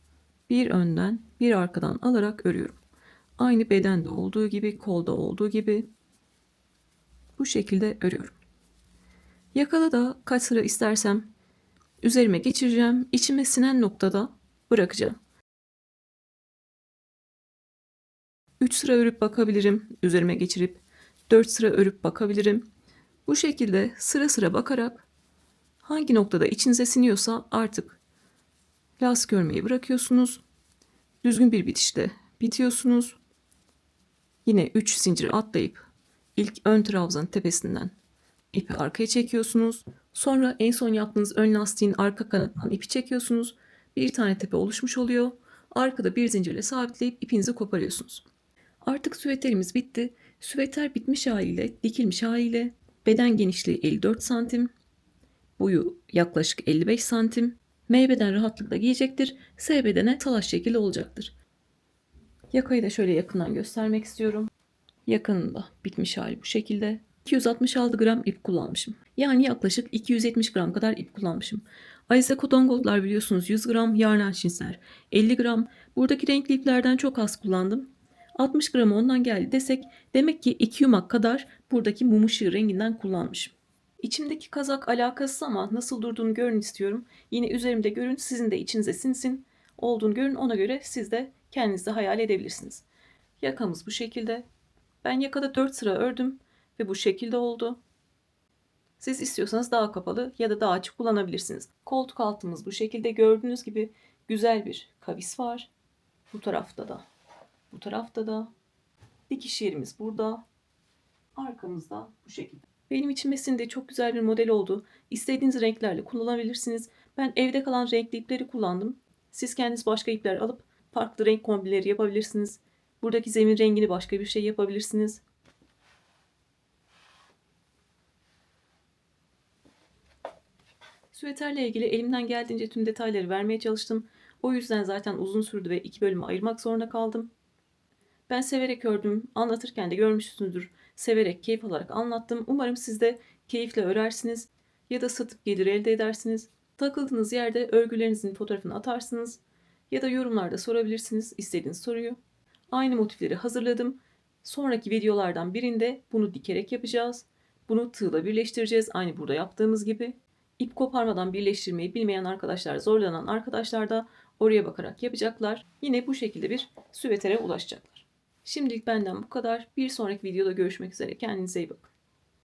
bir önden bir arkadan alarak örüyorum. Aynı bedende olduğu gibi, kolda olduğu gibi bu şekilde örüyorum. Yakala da kaç sıra istersem üzerime geçireceğim. İçime sinen noktada bırakacağım. 3 sıra örüp bakabilirim. Üzerime geçirip 4 sıra örüp bakabilirim. Bu şekilde sıra sıra bakarak hangi noktada içinize siniyorsa artık lastik örmeyi bırakıyorsunuz. Düzgün bir bitişte bitiyorsunuz. Yine 3 zincir atlayıp ilk ön trabzanın tepesinden ipi arkaya çekiyorsunuz. Sonra en son yaptığınız ön lastiğin arka kanatından ipi çekiyorsunuz. Bir tane tepe oluşmuş oluyor. Arkada bir zincirle sabitleyip ipinizi koparıyorsunuz. Artık süveterimiz bitti. Süveter bitmiş haliyle, dikilmiş haliyle beden genişliği 54 santim, boyu yaklaşık 55 santim. M beden rahatlıkla giyecektir. S bedene salaş şekilde olacaktır. Yakayı da şöyle yakından göstermek istiyorum. Yakınında bitmiş hali bu şekilde. 266 gram ip kullanmışım. Yani yaklaşık 270 gram kadar ip kullanmışım. Alize Cotton Gold'lar biliyorsunuz 100 gram, Yarn Şinsler 50 gram. Buradaki renkli iplerden çok az kullandım. 60 gram ondan geldi desek demek ki 2 yumak kadar buradaki mum ışığı renginden kullanmışım. İçimdeki kazak alakasız ama nasıl durduğunu görün istiyorum. Yine üzerimde görün, sizin de içinize sinsin. Olduğunu görün, ona göre siz de kendiniz de hayal edebilirsiniz. Yakamız bu şekilde. Ben yakada 4 sıra ördüm ve bu şekilde oldu. Siz istiyorsanız daha kapalı ya da daha açık kullanabilirsiniz. Koltuk altımız bu şekilde, gördüğünüz gibi güzel bir kavis var. Bu tarafta da, bu tarafta da. Dikiş yerimiz burada. Arkamızda bu şekilde. Benim için de çok güzel bir model oldu. İstediğiniz renklerle kullanabilirsiniz. Ben evde kalan renkli ipleri kullandım. Siz kendiniz başka ipler alıp farklı renk kombileri yapabilirsiniz. Buradaki zemin rengini başka bir şey yapabilirsiniz. Süveterle ilgili elimden geldiğince tüm detayları vermeye çalıştım. O yüzden zaten uzun sürdü ve 2 bölüme ayırmak zorunda kaldım. Ben severek ördüm. Anlatırken de görmüşsünüzdür. Severek, keyif alarak anlattım. Umarım siz de keyifle örersiniz. ya da satıp gelir elde edersiniz. Takıldığınız yerde örgülerinizin fotoğrafını atarsınız ya da yorumlarda sorabilirsiniz istediğiniz soruyu. Aynı motifleri hazırladım. Sonraki videolardan birinde bunu dikerek yapacağız. Bunu tığla birleştireceğiz aynı burada yaptığımız gibi. İp koparmadan birleştirmeyi bilmeyen arkadaşlar, zorlanan arkadaşlar da oraya bakarak yapacaklar. Yine bu şekilde bir süvetere ulaşacaklar. Şimdilik benden bu kadar. Bir sonraki videoda görüşmek üzere. Kendinize iyi bakın.